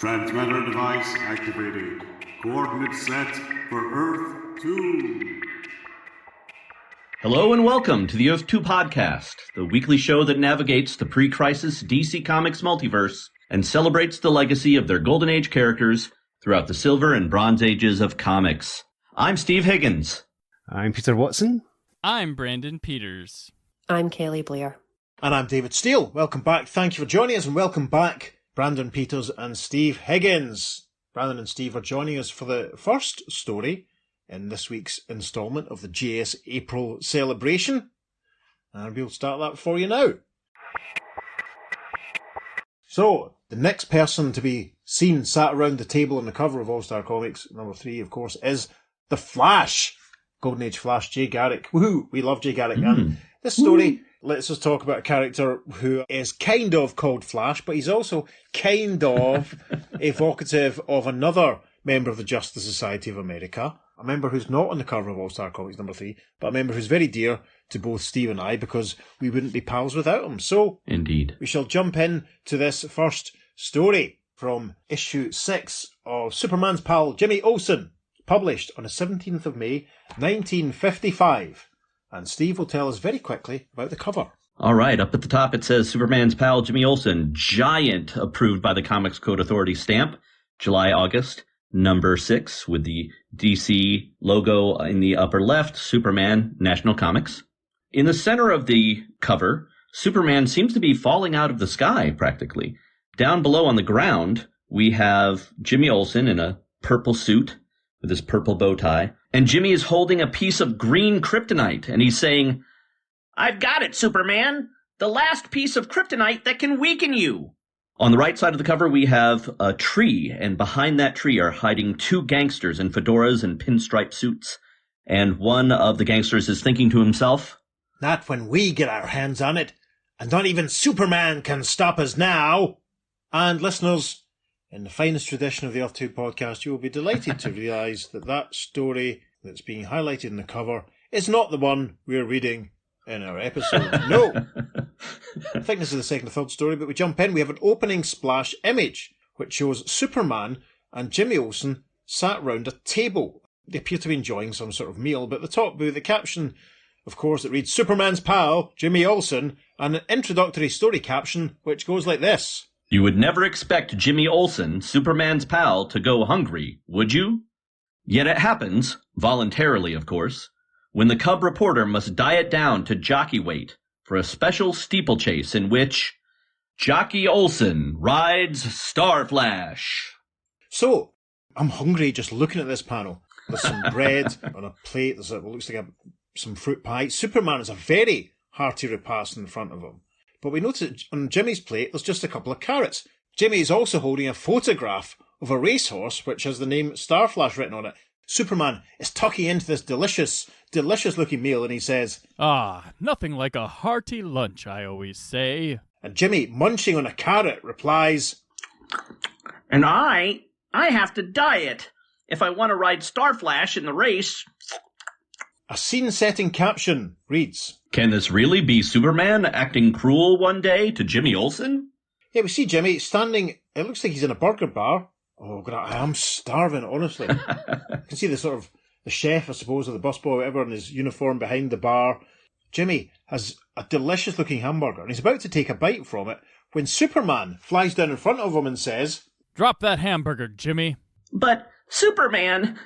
Transmitter device activated. Coordinates set for Earth 2. Hello and welcome to the Earth 2 podcast, the weekly show that navigates the pre-crisis DC Comics multiverse and celebrates the legacy of their Golden Age characters throughout the Silver and Bronze Ages of comics. I'm Steve Higgins. I'm Peter Watson. I'm Brandon Peters. I'm Kaylee Blair. And I'm David Steele. Welcome back. Thank you for joining us, and welcome back, Brandon Peters and Steve Higgins. Brandon and Steve are joining us for the first story in this week's instalment of the JSAPRIL celebration. And we'll start that for you now. So, the next person to be seen sat around the table on the cover of All-Star Comics, number 3, of course, is The Flash. Golden Age Flash, Jay Garrick. Woohoo! We love Jay Garrick. And this story lets us talk about a character who is kind of called Flash, but he's also kind of evocative of another member of the Justice Society of America, a member who's not on the cover of All-Star Comics number 3, but a member who's very dear to both Steve and I, because we wouldn't be pals without him. So, Indeed. We shall jump in to this first story from issue 6 of Superman's pal Jimmy Olsen, published on the 17th of May, 1955. And Steve will tell us very quickly about the cover. All right, up at the top it says Superman's pal Jimmy Olsen, giant, approved by the Comics Code Authority stamp, July-August, number 6, with the DC logo in the upper left, Superman, National Comics. In the center of the cover, Superman seems to be falling out of the sky, practically. Down below on the ground, we have Jimmy Olsen in a purple suit with his purple bow tie, and Jimmy is holding a piece of green kryptonite, and he's saying, "I've got it, Superman! The last piece of kryptonite that can weaken you!" On the right side of the cover, we have a tree, and behind that tree are hiding two gangsters in fedoras and pinstripe suits, and one of the gangsters is thinking to himself, "Not when we get our hands on it, and not even Superman can stop us now." And listeners, in the finest tradition of the Earth 2 podcast, you will be delighted to realise that that story that's being highlighted in the cover is not the one we're reading in our episode. No! I think this is the second or third story, but we jump in. We have an opening splash image, which shows Superman and Jimmy Olsen sat round a table. They appear to be enjoying some sort of meal, but at the top booth, the caption, of course, that reads, "Superman's pal, Jimmy Olsen," and an introductory story caption, which goes like this. "You would never expect Jimmy Olsen, Superman's pal, to go hungry, would you? Yet it happens, voluntarily of course, when the cub reporter must diet down to jockey weight for a special steeplechase in which Jockey Olsen rides Starflash." So, I'm hungry just looking at this panel. There's some bread on a plate. There's what looks like some fruit pie. Superman has a very hearty repast in front of him. But we notice on Jimmy's plate, there's just a couple of carrots. Jimmy is also holding a photograph of a racehorse, which has the name Starflash written on it. Superman is tucking into this delicious looking meal, and he says, Nothing like a hearty lunch, I always say. And Jimmy, munching on a carrot, replies, "And I have to diet if I want to ride Starflash in the race." A scene-setting caption reads, "Can this really be Superman acting cruel one day to Jimmy Olsen?" Yeah, we see Jimmy standing, it looks like he's in a burger bar. Oh, God, I am starving, honestly. You can see the chef, I suppose, or the busboy, whatever, in his uniform behind the bar. Jimmy has a delicious-looking hamburger, and he's about to take a bite from it when Superman flies down in front of him and says, "Drop that hamburger, Jimmy." "But, Superman,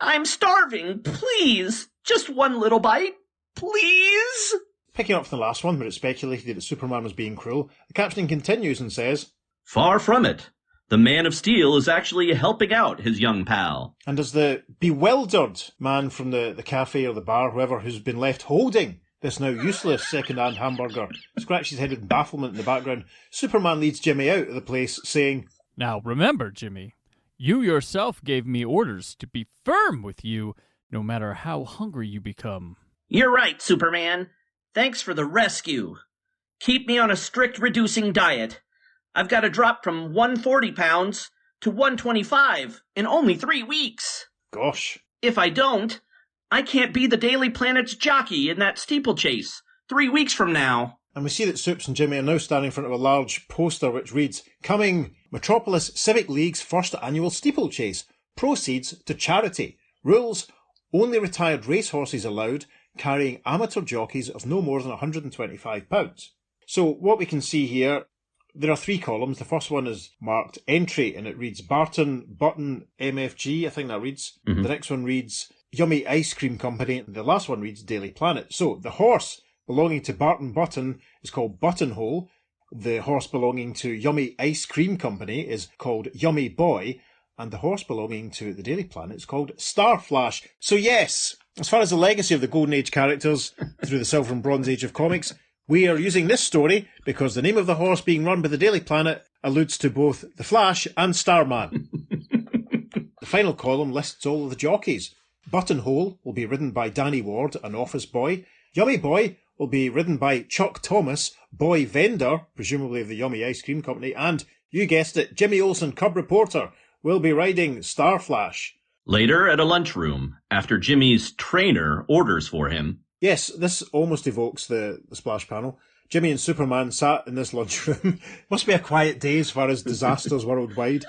I'm starving, please. Just one little bite, please." Picking up from the last one, where it speculated that Superman was being cruel, the caption continues and says, "Far from it. The Man of Steel is actually helping out his young pal." And as the bewildered man from the cafe or the bar, whoever, who's been left holding this now useless second-hand hamburger, scratches his head in bafflement in the background, Superman leads Jimmy out of the place, saying, "Now remember, Jimmy, you yourself gave me orders to be firm with you, no matter how hungry you become." "You're right, Superman. Thanks for the rescue. Keep me on a strict reducing diet. I've got to drop from 140 pounds to 125 in only 3 weeks. Gosh. If I don't, I can't be the Daily Planet's jockey in that steeplechase 3 weeks from now." And we see that Soups and Jimmy are now standing in front of a large poster which reads, "Coming, Metropolis Civic League's first annual steeplechase. Proceeds to charity. Rules, only retired racehorses allowed, carrying amateur jockeys of no more than £125. So what we can see here, there are 3 columns. The first one is marked entry and it reads Barton, Button, MFG, I think that reads. Mhm. The next one reads Yummy Ice Cream Company. And the last one reads Daily Planet. So the horse belonging to Barton Button is called Buttonhole. The horse belonging to Yummy Ice Cream Company is called Yummy Boy. And the horse belonging to the Daily Planet is called Starflash. So yes, as far as the legacy of the Golden Age characters through the Silver and Bronze Age of comics, we are using this story because the name of the horse being run by the Daily Planet alludes to both the Flash and Starman. The final column lists all of the jockeys. Buttonhole will be ridden by Danny Ward, an office boy. Yummy Boy will be ridden by Chuck Thomas, boy vendor, presumably of the Yummy Ice Cream Company. And, you guessed it, Jimmy Olsen, cub reporter, will be riding Starflash. Later at a lunchroom, after Jimmy's trainer orders for him. Yes, this almost evokes the splash panel. Jimmy and Superman sat in this lunchroom. Must be a quiet day as far as disasters worldwide.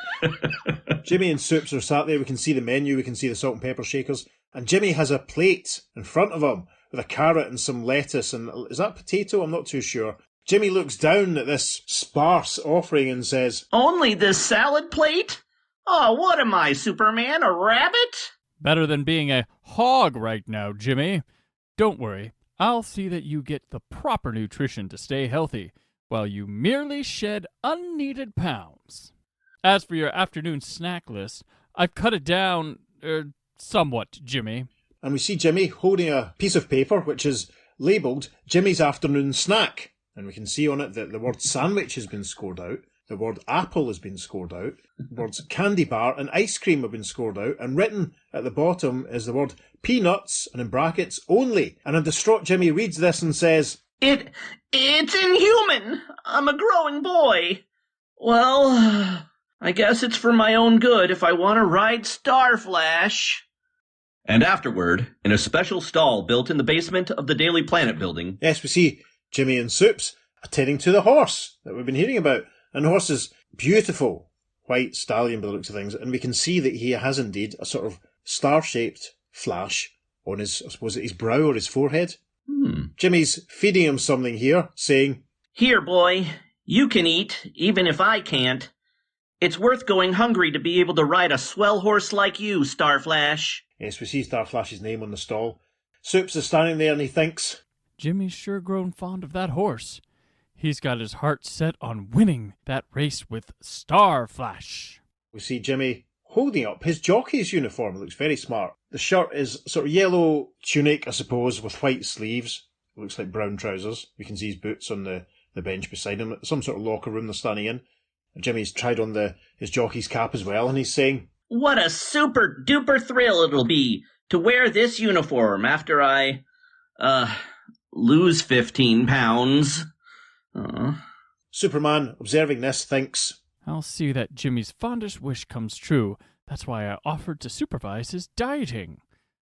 Jimmy and Soups are sat there. We can see the menu. We can see the salt and pepper shakers. And Jimmy has a plate in front of him with a carrot and some lettuce. And is that potato? I'm not too sure. Jimmy looks down at this sparse offering and says, Only this salad plate? Oh, what am I, Superman, a rabbit? Better than being a hog right now, Jimmy. Don't worry, I'll see that you get the proper nutrition to stay healthy, while you merely shed unneeded pounds. As for your afternoon snack list, I've cut it down, somewhat, Jimmy. And we see Jimmy holding a piece of paper which is labelled Jimmy's Afternoon Snack. And we can see on it that the word sandwich has been scored out. The word apple has been scored out. The words candy bar and ice cream have been scored out. And written at the bottom is the word peanuts, and in brackets, only. And a distraught Jimmy reads this and says, It's inhuman. I'm a growing boy. Well, I guess it's for my own good if I want to ride Starflash. And afterward, in a special stall built in the basement of the Daily Planet building. Yes, we see Jimmy and Soups attending to the horse that we've been hearing about. And the horse is beautiful, white stallion by the looks of things. And we can see that he has indeed a sort of star-shaped flash on his, I suppose, his brow or his forehead. Jimmy's feeding him something here, saying, Here, boy, you can eat, even if I can't. It's worth going hungry to be able to ride a swell horse like you, Starflash. Yes, we see Starflash's name on the stall. Soups is standing there and he thinks, Jimmy's sure grown fond of that horse. He's got his heart set on winning that race with Starflash. We see Jimmy holding up his jockey's uniform. It looks very smart. The shirt is sort of yellow tunic, I suppose, with white sleeves. It looks like brown trousers. We can see his boots on the bench beside him. Some sort of locker room they're standing in. And Jimmy's tried on his jockey's cap as well, and he's saying, What a super duper thrill it'll be to wear this uniform after I, lose 15 pounds. Superman, observing this, thinks, I'll see that Jimmy's fondest wish comes true. That's why I offered to supervise his dieting.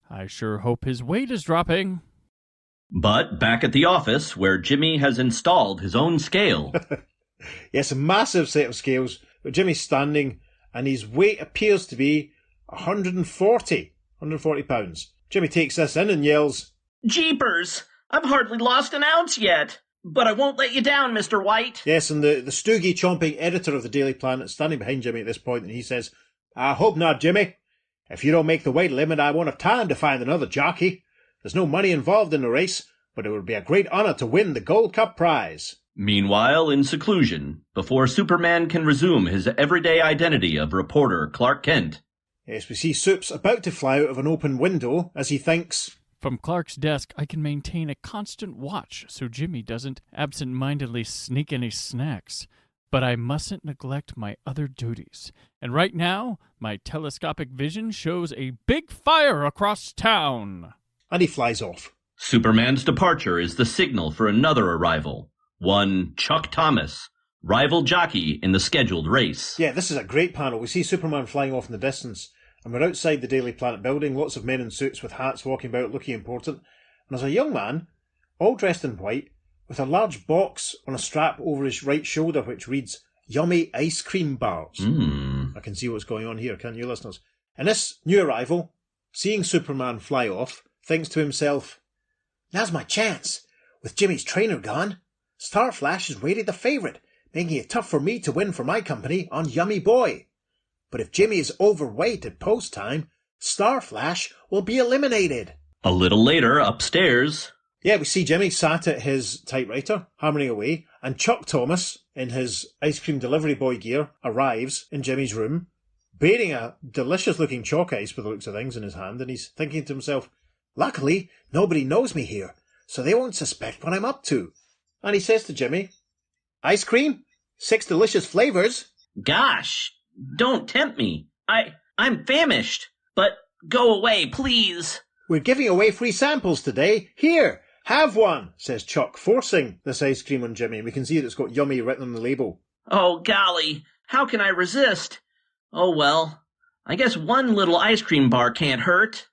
I sure hope his weight is dropping. But back at the office, where Jimmy has installed his own scale. Yes, a massive set of scales, but Jimmy's standing, and his weight appears to be 140 pounds. Jimmy takes this in and yells, Jeepers! I've hardly lost an ounce yet. But I won't let you down, Mr. White. Yes, and the stoogie chomping editor of the Daily Planet standing behind Jimmy at this point, and he says, I hope not, Jimmy. If you don't make the weight limit, I won't have time to find another jockey. There's no money involved in the race, but it would be a great honour to win the Gold Cup prize. Meanwhile, in seclusion, before Superman can resume his everyday identity of reporter Clark Kent. Yes, we see Soups about to fly out of an open window as he thinks, From Clark's desk, I can maintain a constant watch so Jimmy doesn't absent-mindedly sneak any snacks. But I mustn't neglect my other duties. And right now, my telescopic vision shows a big fire across town. And he flies off. Superman's departure is the signal for another arrival. One Chuck Thomas, rival jockey in the scheduled race. Yeah, this is a great panel. We see Superman flying off in the distance, and we're outside the Daily Planet building, lots of men in suits with hats walking about looking important. And there's a young man, all dressed in white, with a large box on a strap over his right shoulder which reads, Yummy Ice Cream Bars. I can see what's going on here, can't you, listeners? And this new arrival, seeing Superman fly off, thinks to himself, now's my chance. With Jimmy's trainer gone, Starflash is rated the favourite, making it tough for me to win for my company on Yummy Boy. But if Jimmy is overweight at post time, Starflash will be eliminated. A little later, upstairs. Yeah, we see Jimmy sat at his typewriter, hammering away, and Chuck Thomas, in his ice cream delivery boy gear, arrives in Jimmy's room, bearing a delicious-looking chalk ice with the looks of things in his hand, and he's thinking to himself, luckily, nobody knows me here, so they won't suspect what I'm up to. And he says to Jimmy, ice cream? 6 delicious flavours? Gosh, don't tempt me. I'm famished. But go away, please. We're giving away free samples today. Here, have one, says Chuck, forcing this ice cream on Jimmy. We can see that it's got yummy written on the label. Oh, golly, how can I resist? Oh, well, I guess one little ice cream bar can't hurt.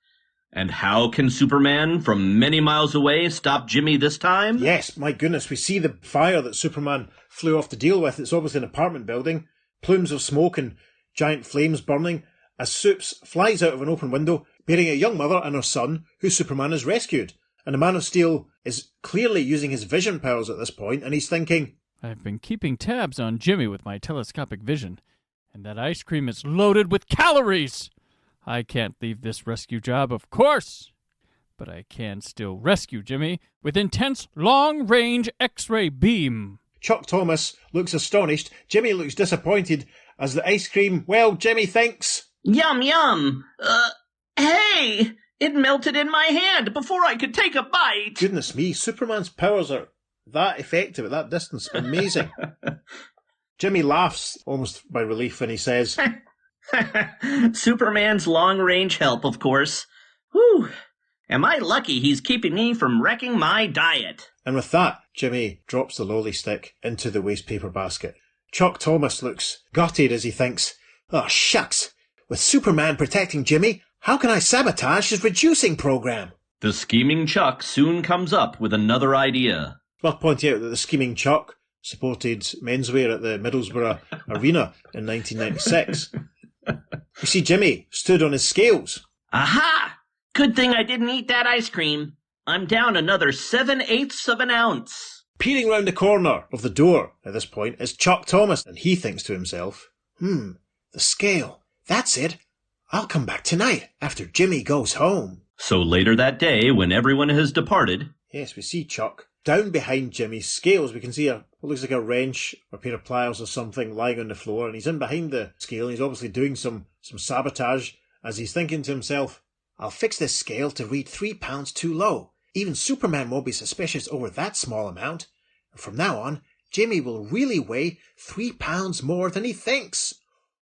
And how can Superman from many miles away stop Jimmy this time? Yes, my goodness, we see the fire that Superman flew off to deal with. It's obviously an apartment building. Plumes of smoke and giant flames burning as Supes flies out of an open window, bearing a young mother and her son, who Superman has rescued. And the Man of Steel is clearly using his vision powers at this point, and he's thinking, I've been keeping tabs on Jimmy with my telescopic vision, and that ice cream is loaded with calories. I can't leave this rescue job, of course, but I can still rescue Jimmy with intense long-range X-ray beam. Chuck Thomas looks astonished. Jimmy looks disappointed as the ice cream, well, Jimmy thinks, Yum, yum. Hey, it melted in my hand before I could take a bite. goodness me, Superman's powers are that effective at that distance. Amazing. Jimmy laughs almost by relief and he says, Superman's long-range help, of course. Whew. Am I lucky he's keeping me from wrecking my diet? and with that, Jimmy drops the lolly stick into the waste paper basket. Chuck Thomas looks gutted as he thinks, oh, shucks. With Superman protecting Jimmy, how can I sabotage his reducing program? The scheming Chuck soon comes up with another idea. Worth pointing out that the scheming Chuck supported menswear at the Middlesbrough Arena in 1996. You see Jimmy stood on his scales. Aha! Good thing I didn't eat that ice cream. I'm down another 7/8 of an ounce. Peering round the corner of the door at this point is Chuck Thomas, and he thinks to himself, the scale. That's it. I'll come back tonight after Jimmy goes home. So later that day, when everyone has departed, Yes, we see Chuck down behind Jimmy's scales. We can see what looks like a wrench or a pair of pliers or something lying on the floor, and he's in behind the scale, and he's obviously doing some sabotage as he's thinking to himself, I'll fix this scale to read 3 pounds too low. Even Superman won't be suspicious over that small amount. And from now on, Jimmy will really weigh 3 pounds more than he thinks.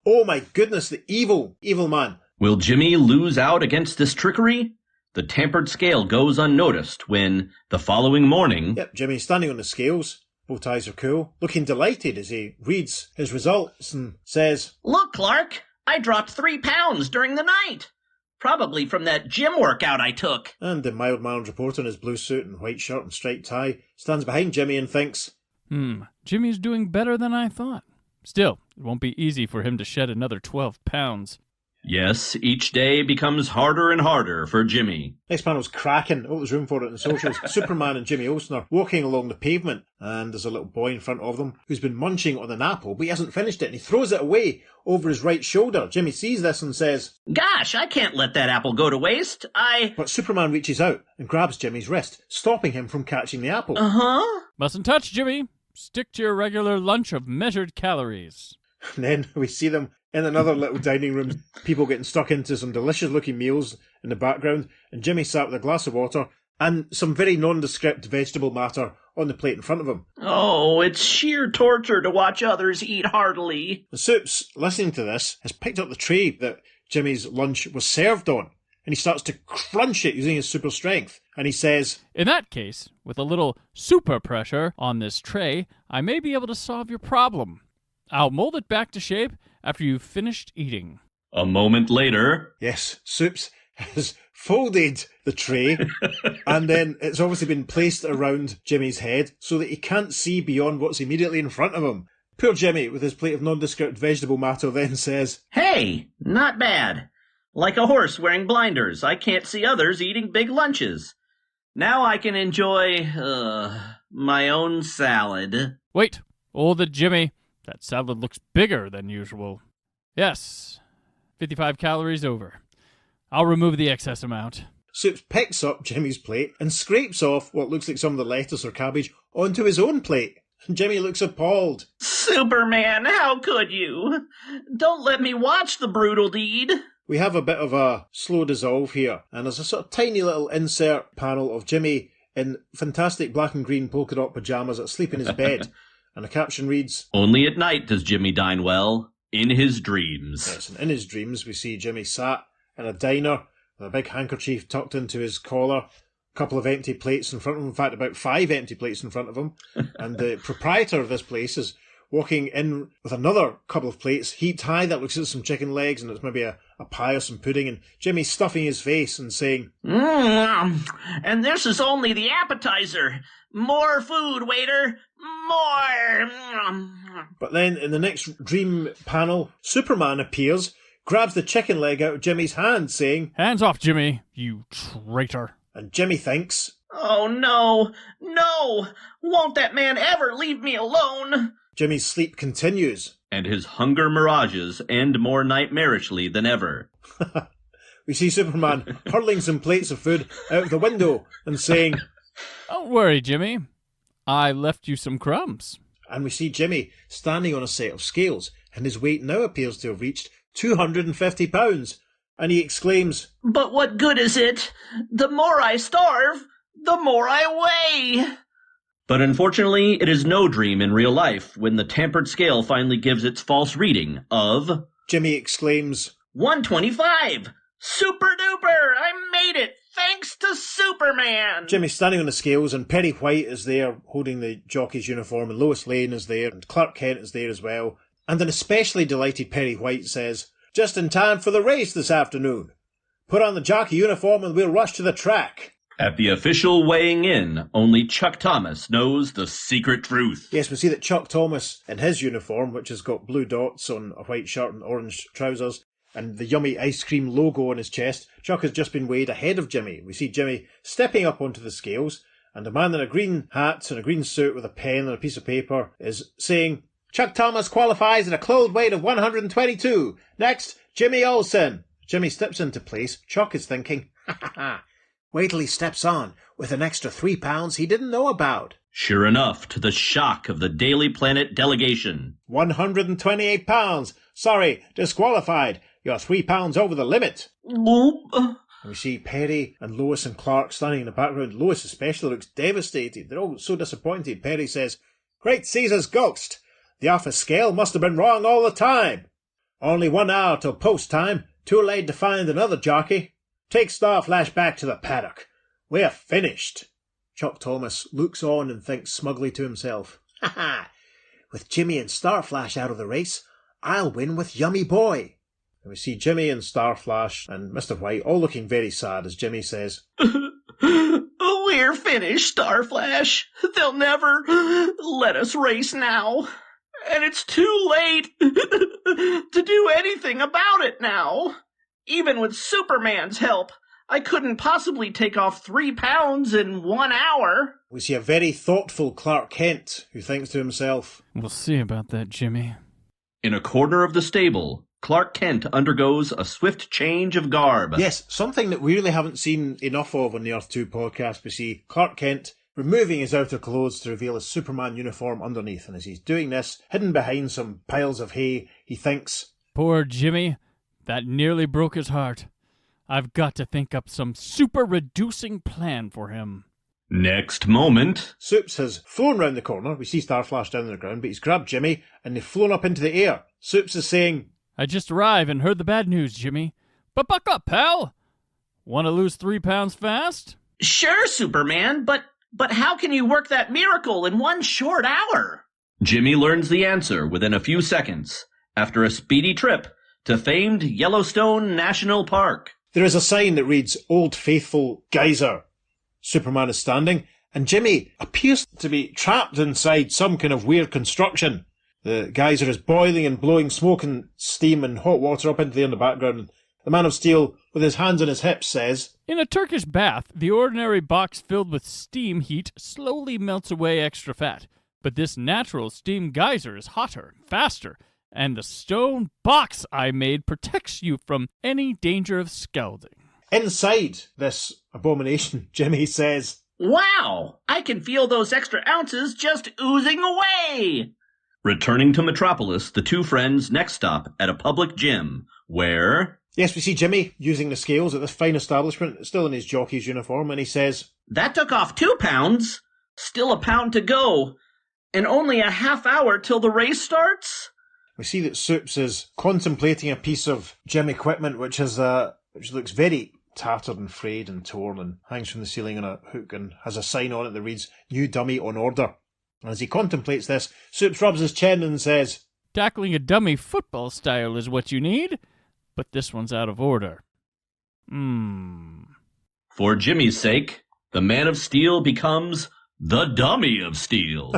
Oh my goodness, the evil man. will Jimmy lose out against this trickery? The tampered scale goes unnoticed when, the following morning... Yep, Jimmy's standing on the scales. Both eyes are cool, looking delighted as he reads his results and says, Look, Clark, I dropped 3 pounds during the night. Probably from that gym workout I took. And the mild-mannered reporter in his blue suit and white shirt and striped tie stands behind Jimmy and thinks, Jimmy's doing better than I thought. Still, it won't be easy for him to shed another 12 pounds. Yes, each day becomes harder and harder for Jimmy. Next panel's cracking. Oh, there's room for it in the socials. Superman and Jimmy Olsen are walking along the pavement, and there's a little boy in front of them who's been munching on an apple, but he hasn't finished it, and he throws it away over his right shoulder. Jimmy sees this and says, Gosh, I can't let that apple go to waste. But Superman reaches out and grabs Jimmy's wrist, stopping him from catching the apple. Uh-huh. Mustn't touch, Jimmy. Stick to your regular lunch of measured calories. And then we see them in another little dining room, people getting stuck into some delicious-looking meals in the background, and Jimmy sat with a glass of water and some very nondescript vegetable matter on the plate in front of him. Oh, it's sheer torture to watch others eat heartily. The Supes, listening to this, has picked up the tray that Jimmy's lunch was served on, and he starts to crunch it using his super strength, and he says, In that case, with a little super pressure on this tray, I may be able to solve your problem. I'll mold it back to shape after you've finished eating. A moment later... Yes, Supes has folded the tray, and then it's obviously been placed around Jimmy's head so that he can't see beyond what's immediately in front of him. Poor Jimmy, with his plate of nondescript vegetable matter, then says, Hey, not bad. Like a horse wearing blinders, I can't see others eating big lunches. Now I can enjoy, my own salad. Wait, hold it, Jimmy. That salad looks bigger than usual. Yes, 55 calories over. I'll remove the excess amount. Soups picks up Jimmy's plate and scrapes off what looks like some of the lettuce or cabbage onto his own plate. Jimmy looks appalled. Superman, how could you? Don't let me watch the brutal deed. We have a bit of a slow dissolve here, and there's a sort of tiny little insert panel of Jimmy in fantastic black and green polka dot pyjamas asleep in his bed. And the caption reads, Only at night does Jimmy dine well, in his dreams. Yes, and in his dreams we see Jimmy sat in a diner with a big handkerchief tucked into his collar, a couple of empty plates in front of him, in fact about 5 empty plates in front of him, and the proprietor of this place is walking in with another couple of plates heaped high that looks like some chicken legs, and it's maybe a pie or some pudding, and Jimmy's stuffing his face and saying, And this is only the appetizer. More food, waiter. More. But then in the next dream panel, Superman appears, grabs the chicken leg out of Jimmy's hand, saying, Hands off, Jimmy, you traitor. And Jimmy thinks, Oh, no. No. Won't that man ever leave me alone? Jimmy's sleep continues. And his hunger mirages end more nightmarishly than ever. We see Superman hurling some plates of food out of the window and saying, Don't worry, Jimmy. I left you some crumbs. And we see Jimmy standing on a set of scales, and his weight now appears to have reached 250 pounds. And he exclaims, But what good is it? The more I starve, the more I weigh. But unfortunately, it is no dream in real life when the tampered scale finally gives its false reading of... Jimmy exclaims, 125! Super duper! I made it! Thanks to Superman! Jimmy's standing on the scales, and Perry White is there holding the jockey's uniform, and Lois Lane is there, and Clark Kent is there as well. And an especially delighted Perry White says, Just in time for the race this afternoon. Put on the jockey uniform and we'll rush to the track. At the official weighing in, only Chuck Thomas knows the secret truth. Yes, we see that Chuck Thomas, in his uniform, which has got blue dots on a white shirt and orange trousers, and the yummy ice cream logo on his chest, Chuck has just been weighed ahead of Jimmy. We see Jimmy stepping up onto the scales, and a man in a green hat and a green suit with a pen and a piece of paper is saying, Chuck Thomas qualifies at a clothed weight of 122. Next, Jimmy Olsen. Jimmy steps into place. Chuck is thinking, ha ha ha. Wait till he steps on with an extra 3 pounds he didn't know about. Sure enough, to the shock of the Daily Planet delegation. 128 pounds. Sorry, disqualified. You're 3 pounds over the limit. Whoop. And we see Perry and Lois and Clark standing in the background. Lois especially looks devastated. They're all so disappointed. Perry says, Great Caesar's ghost. The office scale must have been wrong all the time. Only 1 hour till post time. Too late to find another jockey. Take Starflash back to the paddock. We're finished. Chuck Thomas looks on and thinks smugly to himself, Ha ha! With Jimmy and Starflash out of the race, I'll win with Yummy Boy. And we see Jimmy and Starflash and Mr. White all looking very sad as Jimmy says, We're finished, Starflash. They'll never let us race now. And it's too late to do anything about it now. Even with Superman's help, I couldn't possibly take off 3 pounds in 1 hour. We see a very thoughtful Clark Kent who thinks to himself, We'll see about that, Jimmy. In a corner of the stable, Clark Kent undergoes a swift change of garb. Yes, something that we really haven't seen enough of on the Earth 2 podcast. We see Clark Kent removing his outer clothes to reveal his Superman uniform underneath. And as he's doing this, hidden behind some piles of hay, he thinks, Poor Jimmy. That nearly broke his heart. I've got to think up some super-reducing plan for him. Next moment... Soups has flown round the corner. We see Starflash down on the ground, but he's grabbed Jimmy and they've flown up into the air. Soups is saying, I just arrived and heard the bad news, Jimmy. But buck up, pal. Want to lose 3 pounds fast? Sure, Superman, but how can you work that miracle in 1 short hour? Jimmy learns the answer within a few seconds, after a speedy trip to famed Yellowstone National Park. There is a sign that reads, Old Faithful Geyser. Superman is standing, and Jimmy appears to be trapped inside some kind of weird construction. The geyser is boiling and blowing smoke and steam and hot water up into the air in the background. The Man of Steel, with his hands on his hips, says, In a Turkish bath, the ordinary box filled with steam heat slowly melts away extra fat. But this natural steam geyser is hotter, faster, and the stone box I made protects you from any danger of scalding. Inside this abomination, Jimmy says, Wow! I can feel those extra ounces just oozing away! Returning to Metropolis, the two friends next stop at a public gym, where... Yes, we see Jimmy using the scales at this fine establishment, still in his jockey's uniform, and he says, That took off 2 pounds. Still a pound to go. And only a half hour till the race starts? We see that Soups is contemplating a piece of gym equipment which looks very tattered and frayed and torn and hangs from the ceiling on a hook and has a sign on it that reads, New Dummy on Order. And as he contemplates this, Soups rubs his chin and says, Tackling a dummy football style is what you need, but this one's out of order. For Jimmy's sake, the Man of Steel becomes the Dummy of Steel.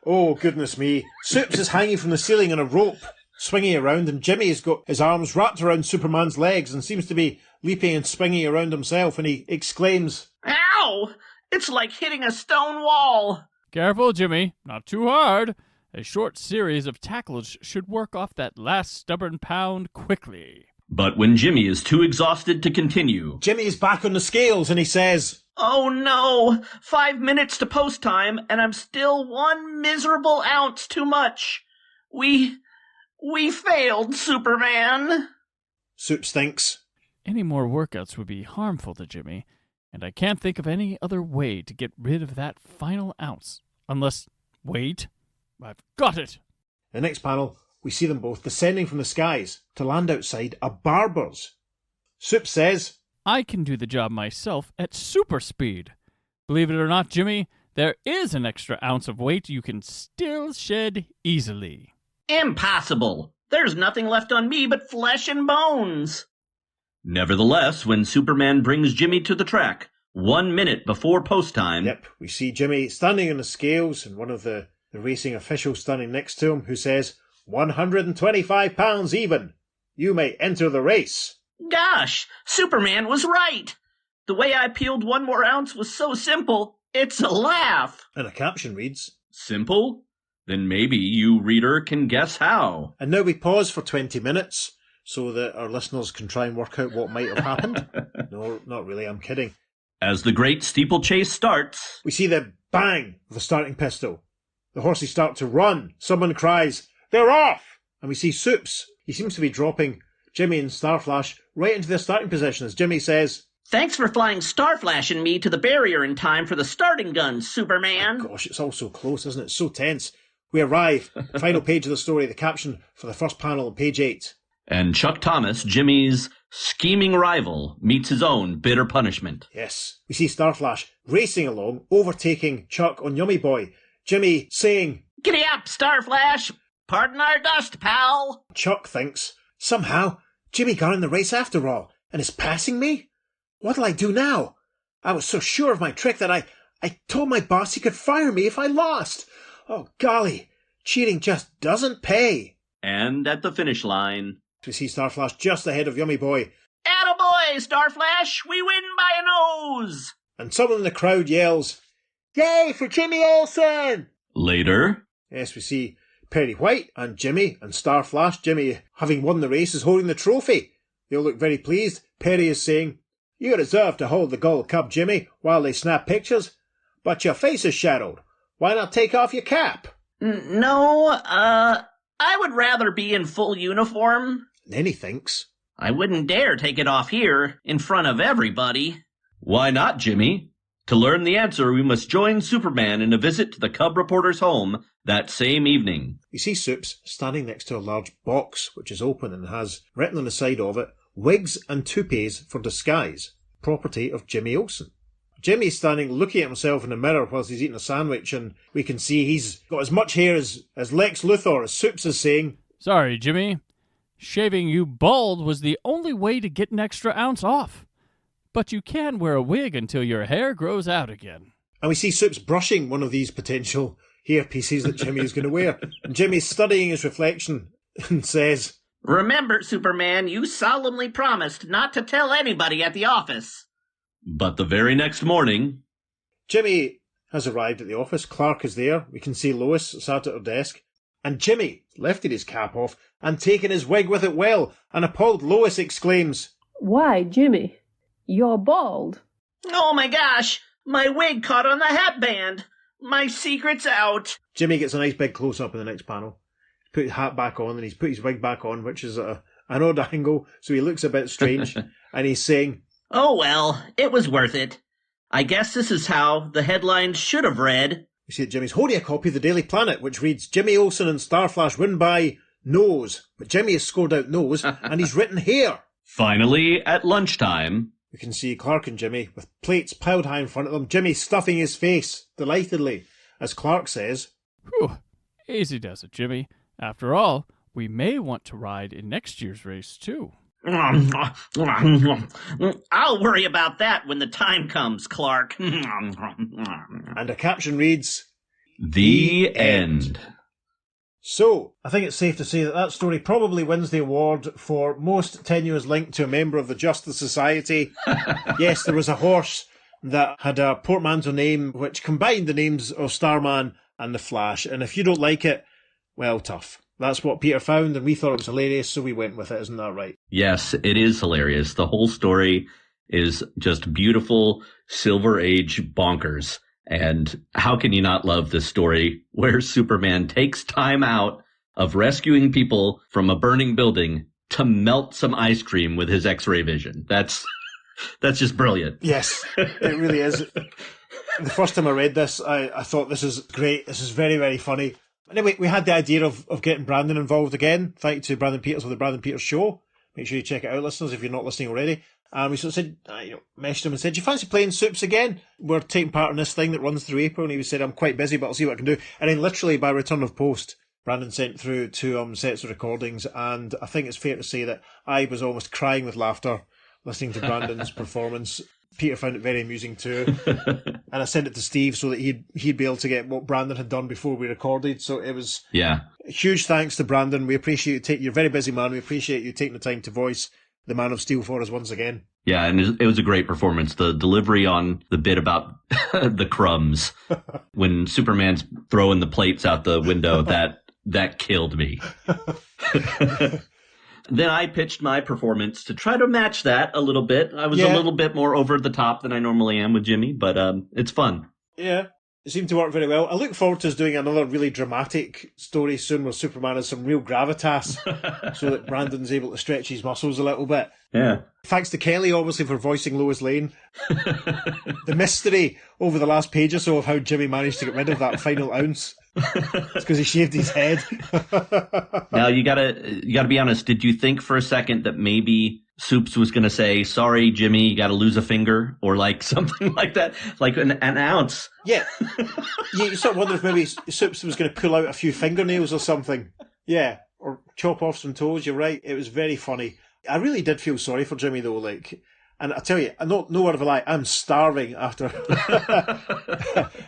Oh, goodness me. Soups is hanging from the ceiling on a rope, swinging around, and Jimmy has got his arms wrapped around Superman's legs and seems to be leaping and swinging around himself, and he exclaims, Ow! It's like hitting a stone wall. Careful, Jimmy. Not too hard. A short series of tackles should work off that last stubborn pound quickly. But when Jimmy is too exhausted to continue... Jimmy is back on the scales, and he says, Oh no! 5 minutes to post time, and I'm still 1 miserable ounce too much. We failed, Superman. Soups thinks, Any more workouts would be harmful to Jimmy, and I can't think of any other way to get rid of that final ounce. Unless, wait, I've got it! The next panel, we see them both descending from the skies to land outside a barber's. Soups says, I can do the job myself at super speed. Believe it or not, Jimmy, there is an extra ounce of weight you can still shed easily. Impossible. There's nothing left on me but flesh and bones. Nevertheless, when Superman brings Jimmy to the track, 1 minute before post time... Yep, we see Jimmy standing on the scales and one of the racing officials standing next to him who says, 125 pounds even. You may enter the race. Gosh, Superman was right. The way I peeled 1 more ounce was so simple, it's a laugh. And a caption reads, Simple? Then maybe you, reader, can guess how. And now we pause for 20 minutes so that our listeners can try and work out what might have happened. No, not really, I'm kidding. As the great steeplechase starts... We see the bang of the starting pistol. The horses start to run. Someone cries, They're off! And we see Soups. He seems to be dropping Jimmy and Starflash right into their starting position as Jimmy says, Thanks for flying Starflash and me to the barrier in time for the starting gun, Superman. Oh gosh, it's all so close, isn't it? It's so tense. We arrive. Final page of the story, the caption for the first panel on page 8. And Chuck Thomas, Jimmy's scheming rival, meets his own bitter punishment. Yes. We see Starflash racing along, overtaking Chuck on Yummy Boy. Jimmy saying, Giddy up, Starflash. Pardon our dust, pal. Chuck thinks, somehow, Jimmy got in the race after all, and is passing me? What'll I do now? I was so sure of my trick that I told my boss he could fire me if I lost. Oh, golly, cheating just doesn't pay. And at the finish line... We see Starflash just ahead of Yummy Boy. Attaboy, Starflash, we win by a nose. And someone in the crowd yells, Yay for Jimmy Olsen! Later... Yes, we see Perry White and Jimmy and Starflash. Jimmy, having won the race, is holding the trophy. They all look very pleased. Perry is saying, You deserve to hold the gold cup, Jimmy, while they snap pictures. But your face is shadowed. Why not take off your cap? No, I would rather be in full uniform. Then he thinks, I wouldn't dare take it off here, in front of everybody. Why not, Jimmy? To learn the answer, we must join Superman in a visit to the Cub reporter's home that same evening. We see Soups standing next to a large box which is open and has written on the side of it, Wigs and toupees for disguise, property of Jimmy Olsen. Jimmy's standing looking at himself in the mirror whilst he's eating a sandwich, and we can see he's got as much hair as Lex Luthor, as Soups is saying. Sorry, Jimmy. Shaving you bald was the only way to get an extra ounce off. But you can wear a wig until your hair grows out again. And we see Soups brushing one of these potential hairpieces that Jimmy is going to wear. And Jimmy's studying his reflection and says, Remember, Superman, you solemnly promised not to tell anybody at the office. But the very next morning... Jimmy has arrived at the office. Clark is there. We can see Lois sat at her desk. And Jimmy lifted his cap off and taken his wig with it well. An appalled Lois exclaims, Why, Jimmy, you're bald. Oh my gosh, my wig caught on the hat band. My secret's out. Jimmy gets a nice big close-up in the next panel. He's put his hat back on and he's put his wig back on, which is at an odd angle, so he looks a bit strange. And he's saying, Oh well, it was worth it. I guess this is how the headlines should have read. We see that Jimmy's holding a copy of the Daily Planet, which reads, Jimmy Olsen and Starflash win by nose. But Jimmy has scored out nose, and he's written hair. Finally, at lunchtime... We can see Clark and Jimmy with plates piled high in front of them. Jimmy stuffing his face delightedly, as Clark says, Whew, easy does it, Jimmy. After all, we may want to ride in next year's race, too. I'll worry about that when the time comes, Clark. and a caption reads, The end. So, I think it's safe to say that that story probably wins the award for most tenuous link to a member of the Justice Society. Yes, there was a horse that had a portmanteau name which combined the names of Starman and the Flash. And if you don't like it, well, tough. That's what Peter found, and we thought it was hilarious, so we went with it. Isn't that right? Yes, it is hilarious. The whole story is just beautiful Silver Age bonkers. And how can you not love this story where Superman takes time out of rescuing people from a burning building to melt some ice cream with his X-ray vision? That's just brilliant. Yes, it really is. The first time I read this, I thought this is great. This is very, very funny. Anyway, we had the idea of getting Brandon involved again. Thank you to Brandon Peters of the Brandon Peters Show. Make sure you check it out, listeners, if you're not listening already. And we sort of said, messaged him and said, do you fancy playing Soups again? We're taking part in this thing that runs through April. And he said, I'm quite busy, but I'll see what I can do. And then literally by return of post, Brandon sent through 2 sets of recordings. And I think it's fair to say that I was almost crying with laughter listening to Brandon's performance. Peter found it very amusing too. And I sent it to Steve so that he'd be able to get what Brandon had done before we recorded. So it was huge thanks to Brandon. We appreciate you you're a very busy man. We appreciate you taking the time to voice the Man of Steel for us once again. Yeah, and it was a great performance. The delivery on the bit about the crumbs when Superman's throwing the plates out the window, that killed me. Then I pitched my performance to try to match that a little bit. I was a little bit more over the top than I normally am with Jimmy, but it's fun. Yeah, it seemed to work very well. I look forward to us doing another really dramatic story soon where Superman has some real gravitas so that Brandon's able to stretch his muscles a little bit. Yeah. Thanks to Kelly, obviously, for voicing Lois Lane. The mystery over the last page or so of how Jimmy managed to get rid of that final ounce. It's because he shaved his head. Now, you gotta be honest. Did you think for a second that maybe Soups was going to say, sorry, Jimmy, you got to lose a finger, or like something like that, like an ounce? Yeah. You sort of wonder if maybe Soups was going to pull out a few fingernails or something. Yeah, or chop off some toes. You're right. It was very funny. I really did feel sorry for Jimmy, though. And I tell you, no word of a lie, I'm starving after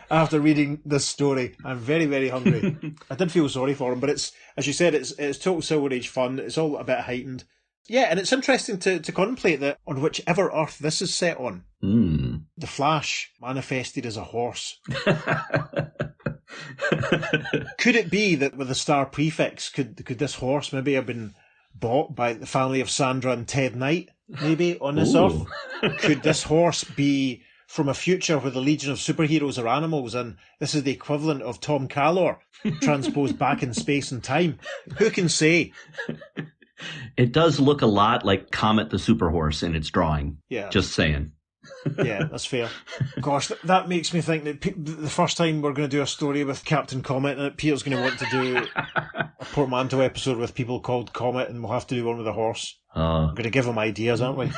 after reading this story. I'm very, very hungry. I did feel sorry for him, but it's, as you said, it's total Silver Age fun. It's all a bit heightened. Yeah, and it's interesting to contemplate that on whichever Earth this is set on, the Flash manifested as a horse. Could it be that with the star prefix, could this horse maybe have been bought by the family of Sandra and Ted Knight, maybe, on this Earth? Could this horse be from a future where the Legion of Superheroes are animals, and this is the equivalent of Tom Callor transposed back in space and time? Who can say? It does look a lot like Comet the Superhorse in its drawing. Yeah. Just saying. Yeah, that's fair. Gosh, that makes me think that the first time we're going to do a story with Captain Comet, and Peter's going to want to do a portmanteau episode with people called Comet, and we'll have to do one with a horse. We're going to give him ideas, aren't we?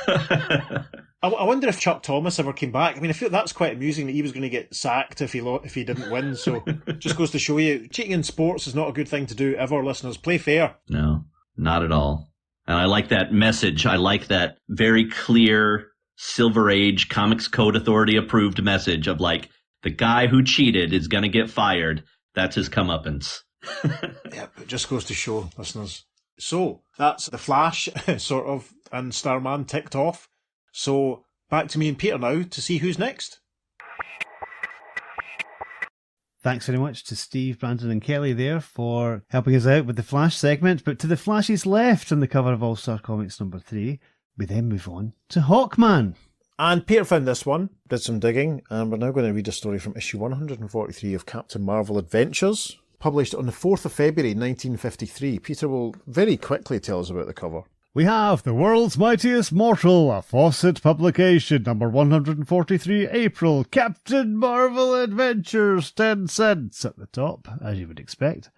I wonder if Chuck Thomas ever came back. I mean, I feel that's quite amusing that he was going to get sacked if he didn't win. So just goes to show you, cheating in sports is not a good thing to do ever, listeners. Play fair. No, not at all. And I like that message. I like that very clear Silver Age Comics Code Authority approved message of like, the guy who cheated is going to get fired. That's his comeuppance. Yep, it just goes to show, listeners. So, that's The Flash, sort of, and Starman ticked off. So, back to me and Peter now to see who's next. Thanks very much to Steve, Brandon and Kelly there for helping us out with the Flash segment. But to the Flash's left on the cover of All-Star Comics number 3, we then move on to Hawkman. And Peter found this one, did some digging, and we're now going to read a story from issue 143 of Captain Marvel Adventures, published on the 4th of February 1953. Peter will very quickly tell us about the cover. We have The World's Mightiest Mortal, a Fawcett publication, number 143, April, Captain Marvel Adventures, 10 cents at the top, as you would expect.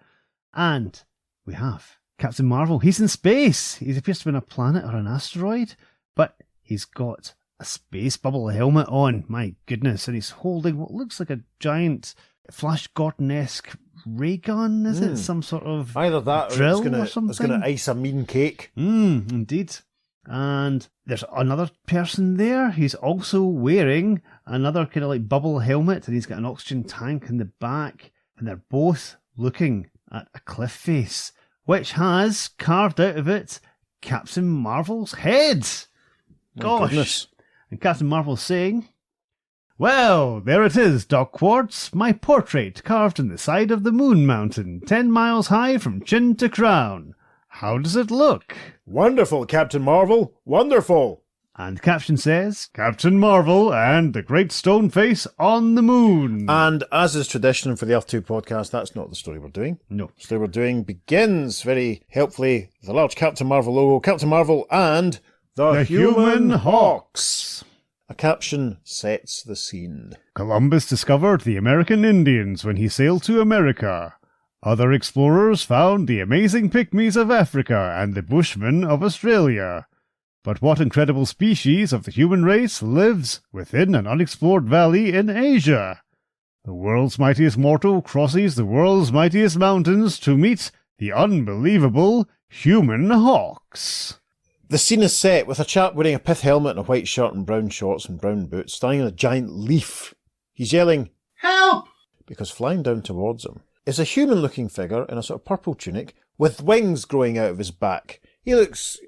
And we have Captain Marvel. He's in space. He appears to be on a planet or an asteroid, but he's got a space bubble helmet on. My goodness. And he's holding what looks like a giant Flash Gordon-esque ray gun, is it? Some sort of either that drill or or something? it's going to ice a mean cake. Indeed. And there's another person there. He's also wearing another kind of like bubble helmet, and he's got an oxygen tank in the back. And they're both looking at a cliff face, which has carved out of it Captain Marvel's head. Gosh. Goodness. And Captain Marvel's saying, "Well, there it is, Doc Quartz, my portrait carved in the side of the Moon Mountain, 10 miles high from chin to crown. How does it look?" Wonderful, Captain Marvel. Wonderful. And the caption says, "Captain Marvel and the Great Stone Face on the Moon." And as is tradition for the Earth 2 podcast, that's not the story we're doing. No. The story we're doing begins very helpfully with a large Captain Marvel logo, Captain Marvel and the Human Hawks. A caption sets the scene. Columbus discovered the American Indians when he sailed to America. Other explorers found the amazing pygmies of Africa and the Bushmen of Australia. But what incredible species of the human race lives within an unexplored valley in Asia? The world's mightiest mortal crosses the world's mightiest mountains to meet the unbelievable Human Hawks. The scene is set with a chap wearing a pith helmet and a white shirt and brown shorts and brown boots, standing on a giant leaf. He's yelling, "Help!" because flying down towards him is a human-looking figure in a sort of purple tunic with wings growing out of his back. He looks,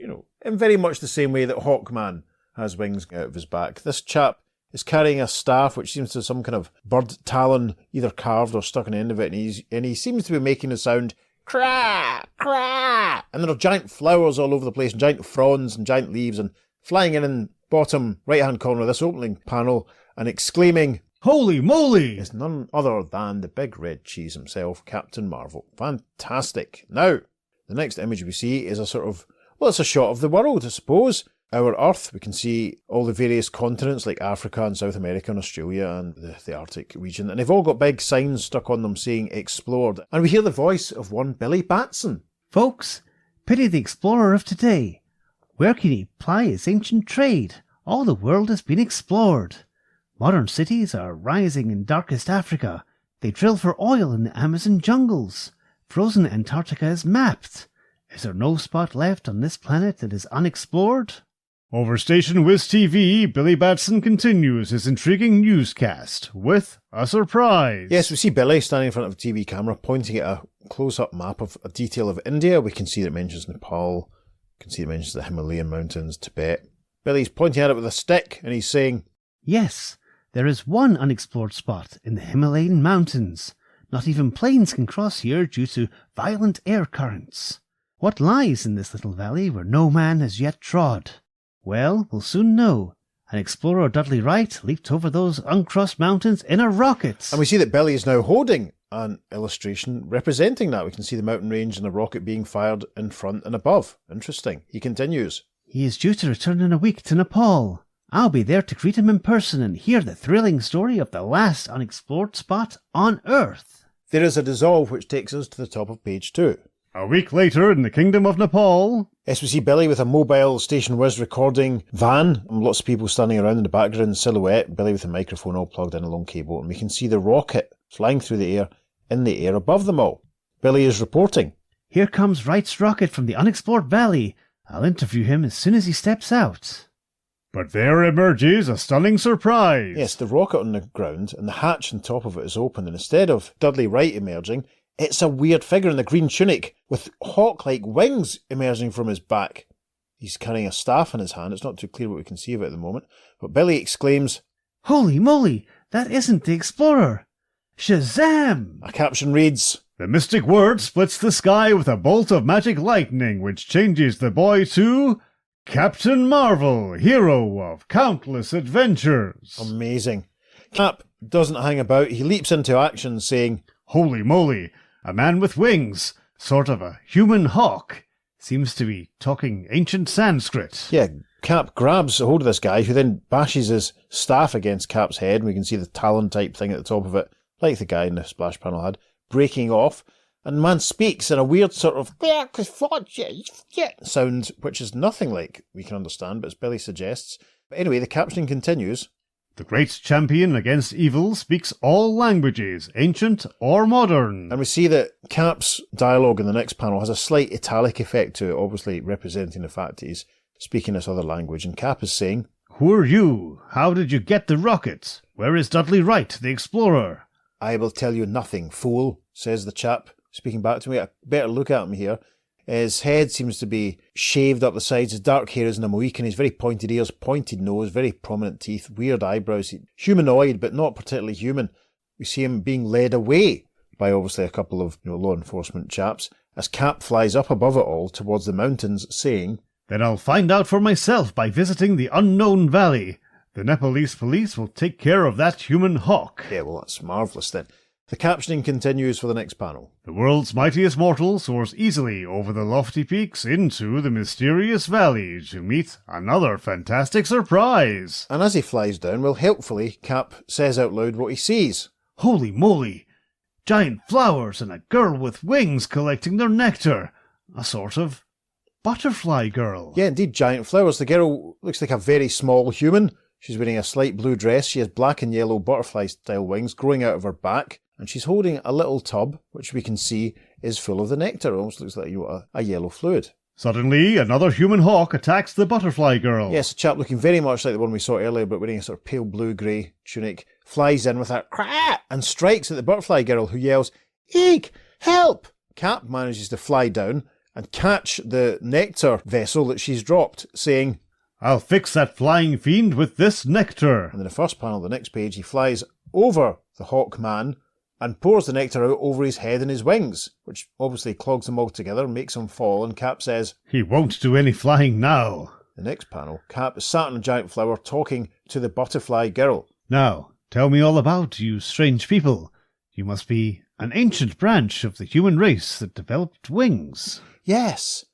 in very much the same way that Hawkman has wings out of his back. This chap is carrying a staff which seems to have some kind of bird talon either carved or stuck on the end of it, and he seems to be making the sound "cra, cra," and there are giant flowers all over the place, and giant fronds and giant leaves, and flying in bottom right-hand corner of this opening panel and exclaiming, "Holy moly!" is none other than the big red cheese himself, Captain Marvel. Fantastic. Now, the next image we see is a sort of, it's a shot of the world, I suppose. Our Earth, we can see all the various continents like Africa and South America and Australia and the Arctic region, and they've all got big signs stuck on them saying explored. And we hear the voice of one Billy Batson. "Folks, pity the explorer of today. Where can he ply his ancient trade? All the world has been explored. Modern cities are rising in darkest Africa. They drill for oil in the Amazon jungles. Frozen Antarctica is mapped. Is there no spot left on this planet that is unexplored?" Over Station Wiz TV, Billy Batson continues his intriguing newscast with a surprise. Yes, we see Billy standing in front of a TV camera pointing at a close-up map of a detail of India. We can see that it mentions Nepal. We can see it mentions the Himalayan mountains, Tibet. Billy's pointing at it with a stick and he's saying, "Yes, there is one unexplored spot in the Himalayan mountains. Not even planes can cross here due to violent air currents. What lies in this little valley where no man has yet trod? Well, we'll soon know. And explorer Dudley Wright leaped over those uncrossed mountains in a rocket." And we see that Billy is now holding an illustration representing that. We can see the mountain range and a rocket being fired in front and above. Interesting. He continues, "He is due to return in a week to Nepal. I'll be there to greet him in person and hear the thrilling story of the last unexplored spot on Earth." There is a dissolve which takes us to the top of page 2. A week later in the Kingdom of Nepal. Yes, we see Billy with a mobile Station Wiz recording van, and lots of people standing around in the background, silhouette, Billy with a microphone all plugged in a long cable, and we can see the rocket flying through the air, in the air above them all. Billy is reporting, "Here comes Wright's rocket from the unexplored valley. I'll interview him as soon as he steps out. But there emerges a stunning surprise. Yes, the rocket on the ground, and the hatch on top of it is open, and instead of Dudley Wright emerging, it's a weird figure in a green tunic with hawk-like wings emerging from his back. He's carrying a staff in his hand. It's not too clear what we can see of it at the moment, but Billy exclaims, Holy moly, that isn't the Explorer! Shazam! A caption reads, The mystic word splits the sky with a bolt of magic lightning, which changes the boy to Captain Marvel, hero of countless adventures. Amazing. Cap doesn't hang about. He leaps into action saying, Holy moly, a man with wings, sort of a human hawk. Seems to be talking ancient Sanskrit. Yeah, Cap grabs a hold of this guy, who then bashes his staff against Cap's head, and we can see the talon type thing at the top of it, like the guy in the splash panel had, breaking off. And the man speaks in a weird sort of sound, which is nothing like we can understand, but as Billy suggests. But anyway, the caption continues. The great champion against evil speaks all languages, ancient or modern. And we see that Cap's dialogue in the next panel has a slight italic effect to it, obviously representing the fact that he's speaking this other language. And Cap is saying, Who are you? How did you get the rocket? Where is Dudley Wright, the explorer? I will tell you nothing, fool, says the chap, speaking back to me. A better look at him here. His head seems to be shaved up the sides. His dark hair is in a Mohican. He's very pointed ears, pointed nose, very prominent teeth, weird eyebrows. Humanoid, but not particularly human. We see him being led away by obviously a couple of law enforcement chaps as Cap flies up above it all towards the mountains, saying, Then I'll find out for myself by visiting the unknown valley. The Nepalese police will take care of that human hawk. Yeah, well, that's marvellous then. The captioning continues for the next panel. The world's mightiest mortal soars easily over the lofty peaks into the mysterious valley to meet another fantastic surprise. And as he flies down, well, helpfully, Cap says out loud what he sees. Holy moly! Giant flowers and a girl with wings collecting their nectar. A sort of butterfly girl. Yeah, indeed, giant flowers. The girl looks like a very small human. She's wearing a slight blue dress. She has black and yellow butterfly-style wings growing out of her back. And she's holding a little tub, which we can see is full of the nectar. It almost looks like a yellow fluid. Suddenly, another human hawk attacks the butterfly girl. Yes, a chap looking very much like the one we saw earlier, but wearing a sort of pale blue-grey tunic, flies in with a crack and strikes at the butterfly girl, who yells, Eek! Help! Cap manages to fly down and catch the nectar vessel that she's dropped, saying, I'll fix that flying fiend with this nectar. And in the first panel, the next page, he flies over the hawk man and pours the nectar out over his head and his wings, which obviously clogs them all together and makes him fall, and Cap says, He won't do any flying now. The next panel, Cap is sat on a giant flower talking to the butterfly girl. Now, tell me all about you strange people. You must be an ancient branch of the human race that developed wings. Yes.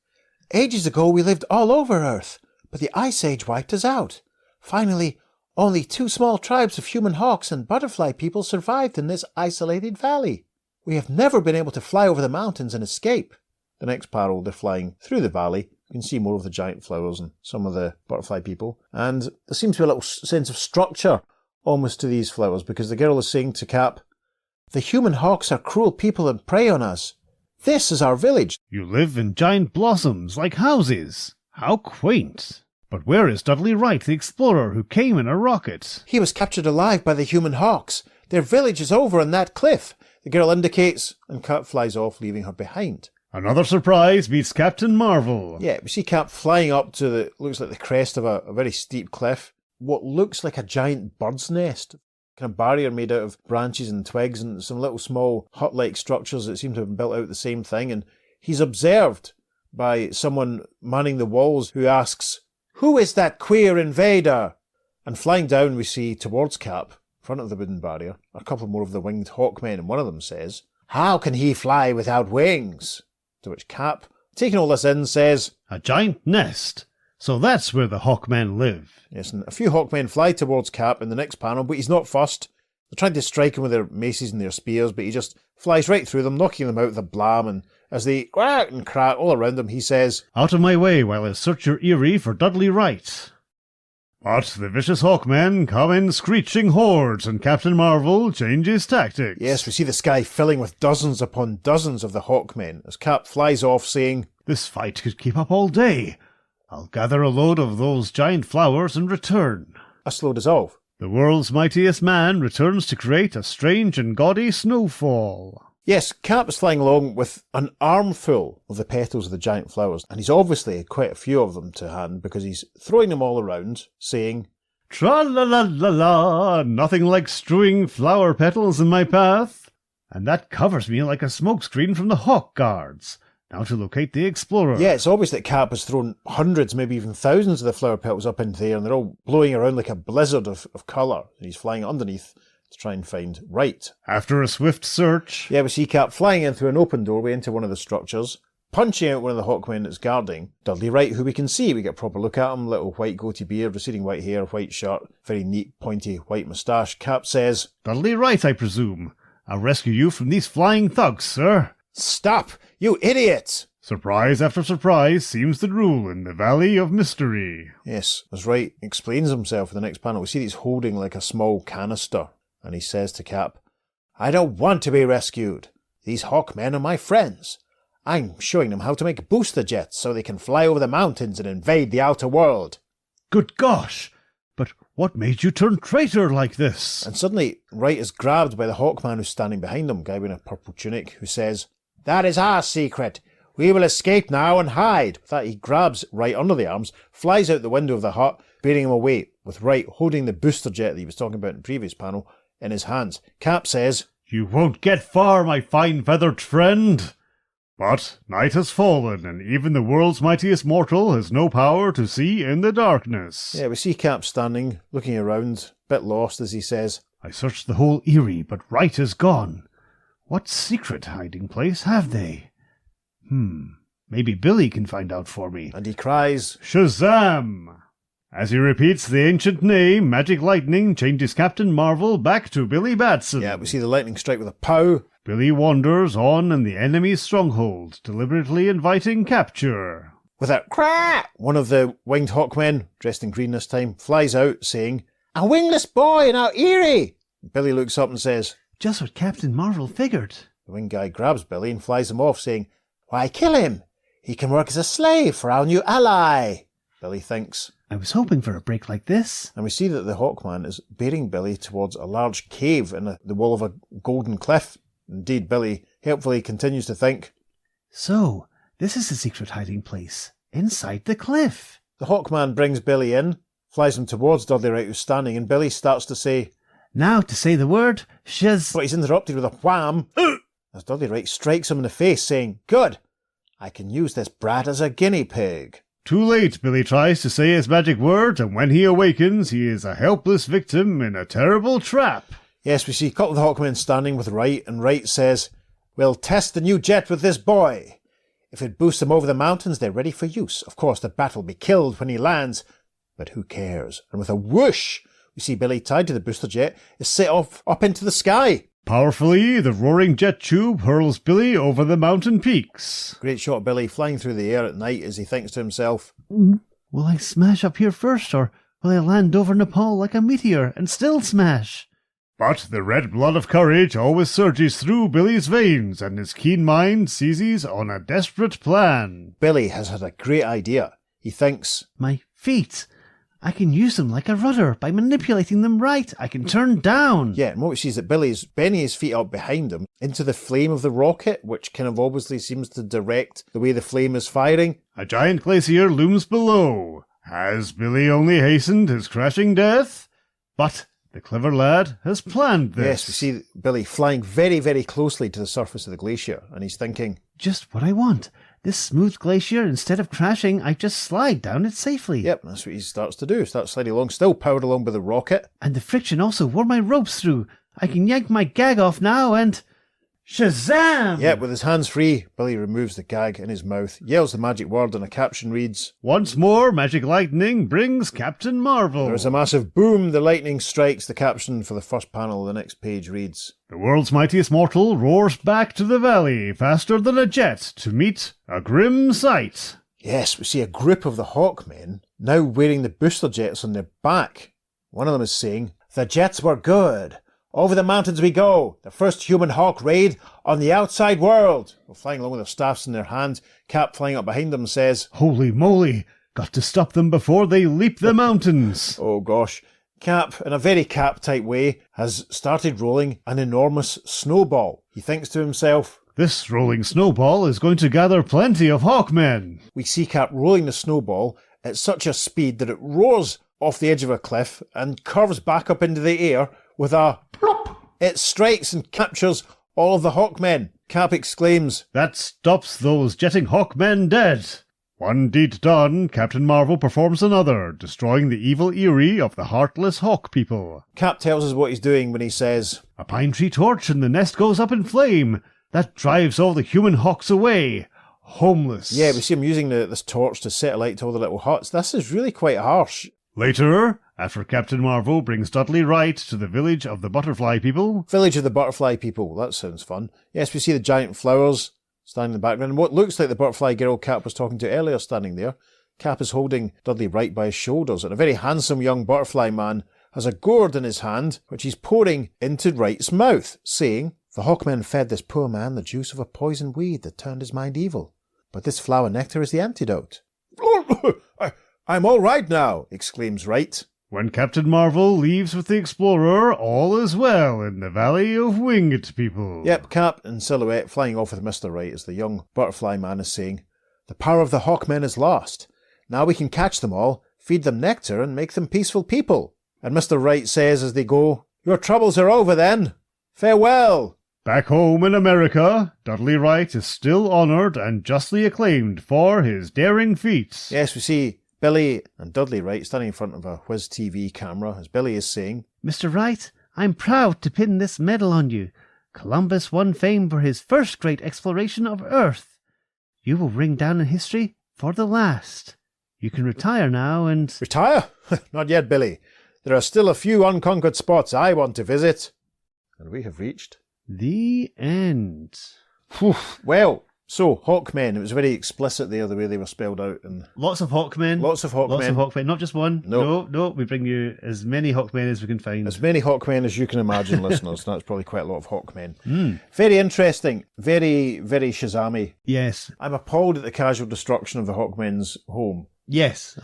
Ages ago we lived all over Earth, but the Ice Age wiped us out. Finally, only 2 small tribes of human hawks and butterfly people survived in this isolated valley. We have never been able to fly over the mountains and escape. The next panel, they're flying through the valley. You can see more of the giant flowers and some of the butterfly people. And there seems to be a little sense of structure almost to these flowers, because the girl is saying to Cap, The human hawks are cruel people and prey on us. This is our village. You live in giant blossoms like houses. How quaint. But where is Dudley Wright, the explorer who came in a rocket? He was captured alive by the human hawks. Their village is over on that cliff. The girl indicates, and Cap flies off, leaving her behind. Another surprise meets Captain Marvel. Yeah, we see Cap flying up to the, looks like the crest of a very steep cliff. What looks like a giant bird's nest. Kind of barrier made out of branches and twigs and some little small hut-like structures that seem to have been built out the same thing. And he's observed by someone manning the walls who asks, Who is that queer invader? And flying down we see towards Cap, in front of the wooden barrier, a couple more of the winged hawkmen, and one of them says, How can he fly without wings? To which Cap, taking all this in, says, A giant nest. So that's where the hawkmen live. Yes, and a few hawkmen fly towards Cap in the next panel, but he's not fussed. They're trying to strike him with their maces and their spears, but he just flies right through them, knocking them out with a blam, and as they quack and crack all around him, he says, Out of my way while I search your eyrie for Dudley Wright. But the vicious hawkmen come in screeching hordes, and Captain Marvel changes tactics. Yes, we see the sky filling with dozens upon dozens of the hawkmen, as Cap flies off saying, This fight could keep up all day. I'll gather a load of those giant flowers and return. A slow dissolve. The world's mightiest man returns to create a strange and gaudy snowfall. Yes, Cap is flying along with an armful of the petals of the giant flowers, and he's obviously had quite a few of them to hand because he's throwing them all around, saying, Tra-la-la-la-la, nothing like strewing flower petals in my path. And that covers me like a smokescreen from the Hawk Guards. Now to locate the explorer. Yeah, it's obvious that Cap has thrown hundreds, maybe even thousands of the flower petals up into the air, and they're all blowing around like a blizzard of colour. And he's flying underneath to try and find Right. After a swift search, Yeah, we see Cap flying in through an open doorway into one of the structures, punching out one of the Hawkmen that's guarding Dudley Wright, who we can see. We get a proper look at him, little white goatee beard, receding white hair, white shirt, very neat, pointy white moustache. Cap says, Dudley Wright, I presume. I'll rescue you from these flying thugs, sir. Stop, you idiot! Surprise after surprise seems to rule in the Valley of Mystery. Yes, as Wright explains himself in the next panel, we see that he's holding like a small canister, and he says to Cap, I don't want to be rescued. These Hawkmen are my friends. I'm showing them how to make booster jets so they can fly over the mountains and invade the outer world. Good gosh! But what made you turn traitor like this? And suddenly, Wright is grabbed by the Hawkman who's standing behind him, guy in a purple tunic, who says, That is our secret. We will escape now and hide. With that, he grabs Wright under the arms, flies out the window of the hut, bearing him away, with Wright holding the booster jet that he was talking about in the previous panel in his hands. Cap says, You won't get far, my fine feathered friend. But night has fallen, and even the world's mightiest mortal has no power to see in the darkness. Yeah, we see Cap standing, looking around, a bit lost as he says, I searched the whole Erie, but Wright is gone. What secret hiding place have they? Maybe Billy can find out for me. And he cries, Shazam! As he repeats the ancient name, magic lightning changes Captain Marvel back to Billy Batson. Yeah, we see the lightning strike with a pow. Billy wanders on in the enemy's stronghold, deliberately inviting capture. With a crack, one of the winged Hawkmen, dressed in green this time, flies out saying, A wingless boy in our Erie! Billy looks up and says, Just what Captain Marvel figured. The winged guy grabs Billy and flies him off, saying, Why kill him? He can work as a slave for our new ally. Billy thinks. I was hoping for a break like this. And we see that the Hawkman is bearing Billy towards a large cave in the wall of a golden cliff. Indeed, Billy helpfully continues to think. So, this is the secret hiding place, inside the cliff. The Hawkman brings Billy in, flies him towards Dudley Wright who's standing, and Billy starts to say, Now to say the word, But he's interrupted with a wham, as Dudley Wright strikes him in the face, saying, Good, I can use this brat as a guinea pig. Too late, Billy tries to say his magic word, and when he awakens, he is a helpless victim in a terrible trap. Yes, we see a couple of the Hawkmen standing with Wright, and Wright says, We'll test the new jet with this boy. If it boosts them over the mountains, they're ready for use. Of course, the bat will be killed when he lands, but who cares? And with a whoosh, we see Billy tied to the booster jet is set off up into the sky. Powerfully, the roaring jet tube hurls Billy over the mountain peaks. Great shot of Billy flying through the air at night as he thinks to himself, Will I smash up here first, or will I land over Nepal like a meteor and still smash? But the red blood of courage always surges through Billy's veins, and his keen mind seizes on a desperate plan. Billy has had a great idea. He thinks, My feet! I can use them like a rudder. By manipulating them right, I can turn down. Yeah, and what we see is that Billy's bending his feet up behind him into the flame of the rocket, which kind of obviously seems to direct the way the flame is firing. A giant glacier looms below. Has Billy only hastened his crashing death? But the clever lad has planned this. Yes, we see Billy flying very, very closely to the surface of the glacier, and he's thinking, Just what I want. This smooth glacier, instead of crashing, I just slide down it safely. Yep, that's what he starts to do. Starts sliding along, still powered along by the rocket. And the friction also wore my ropes through. I can yank my gag off now and... Shazam! Yep, with his hands free, Billy removes the gag in his mouth, yells the magic word, and a caption reads, Once more, magic lightning brings Captain Marvel. There is a massive boom, the lightning strikes. The caption for the first panel of the next page reads, The world's mightiest mortal roars back to the valley, faster than a jet, to meet a grim sight. Yes, we see a group of the Hawkmen now wearing the booster jets on their back. One of them is saying, The jets were good. Over the mountains we go. The first human hawk raid on the outside world. Well, flying along with their staffs in their hands, Cap flying up behind them says, Holy moly! Got to stop them before they leap the mountains. Oh gosh. Cap, in a very Cap-type way, has started rolling an enormous snowball. He thinks to himself, This rolling snowball is going to gather plenty of Hawkmen. we see Cap rolling the snowball at such a speed that it roars off the edge of a cliff and curves back up into the air with a plop. It strikes and captures all of the Hawkmen. Cap exclaims, That stops those jetting Hawkmen dead. One deed done, Captain Marvel performs another, destroying the evil Eerie of the heartless Hawk people. Cap tells us what he's doing when he says, A pine tree torch and the nest goes up in flame. That drives all the human hawks away. Homeless. yeah, we see him using this torch to set alight to all the little huts. This is really quite harsh. Later, after Captain Marvel brings Dudley Wright to the village of the butterfly people. Village of the butterfly people. That sounds fun. Yes, we see the giant flowers standing in the background. And what looks like the butterfly girl Cap was talking to earlier standing there. Cap is holding Dudley Wright by his shoulders, and a very handsome young butterfly man has a gourd in his hand, which he's pouring into Wright's mouth, saying, The Hawkmen fed this poor man the juice of a poison weed that turned his mind evil. But this flower nectar is the antidote. I'm all right now, exclaims Wright. When Captain Marvel leaves with the Explorer, all is well in the Valley of Winged People. Yep, Cap in silhouette flying off with Mr. Wright as the young butterfly man is saying, The power of the Hawkmen is lost. Now we can catch them all, feed them nectar, and make them peaceful people. And Mr. Wright says as they go, Your troubles are over then. Farewell. Back home in America, Dudley Wright is still honoured and justly acclaimed for his daring feats. Yes, we see Billy and Dudley Wright standing in front of a Whiz TV camera as Billy is saying, Mr. Wright, I'm proud to pin this medal on you. Columbus won fame for his first great exploration of Earth. You will ring down in history for the last. You can retire now and... Retire? Not yet, Billy. There are still a few unconquered spots I want to visit. And we have reached the end. Well, so Hawkmen, it was very explicit there the way they were spelled out. And Lots of Hawkmen. Lots of Hawkmen. Not just one. No, we bring you as many Hawkmen as we can find. As many Hawkmen as you can imagine, listeners. That's probably quite a lot of Hawkmen. Very interesting. Very, very Shazam-y. Yes. I'm appalled at the casual destruction of the Hawkmen's home. Yes.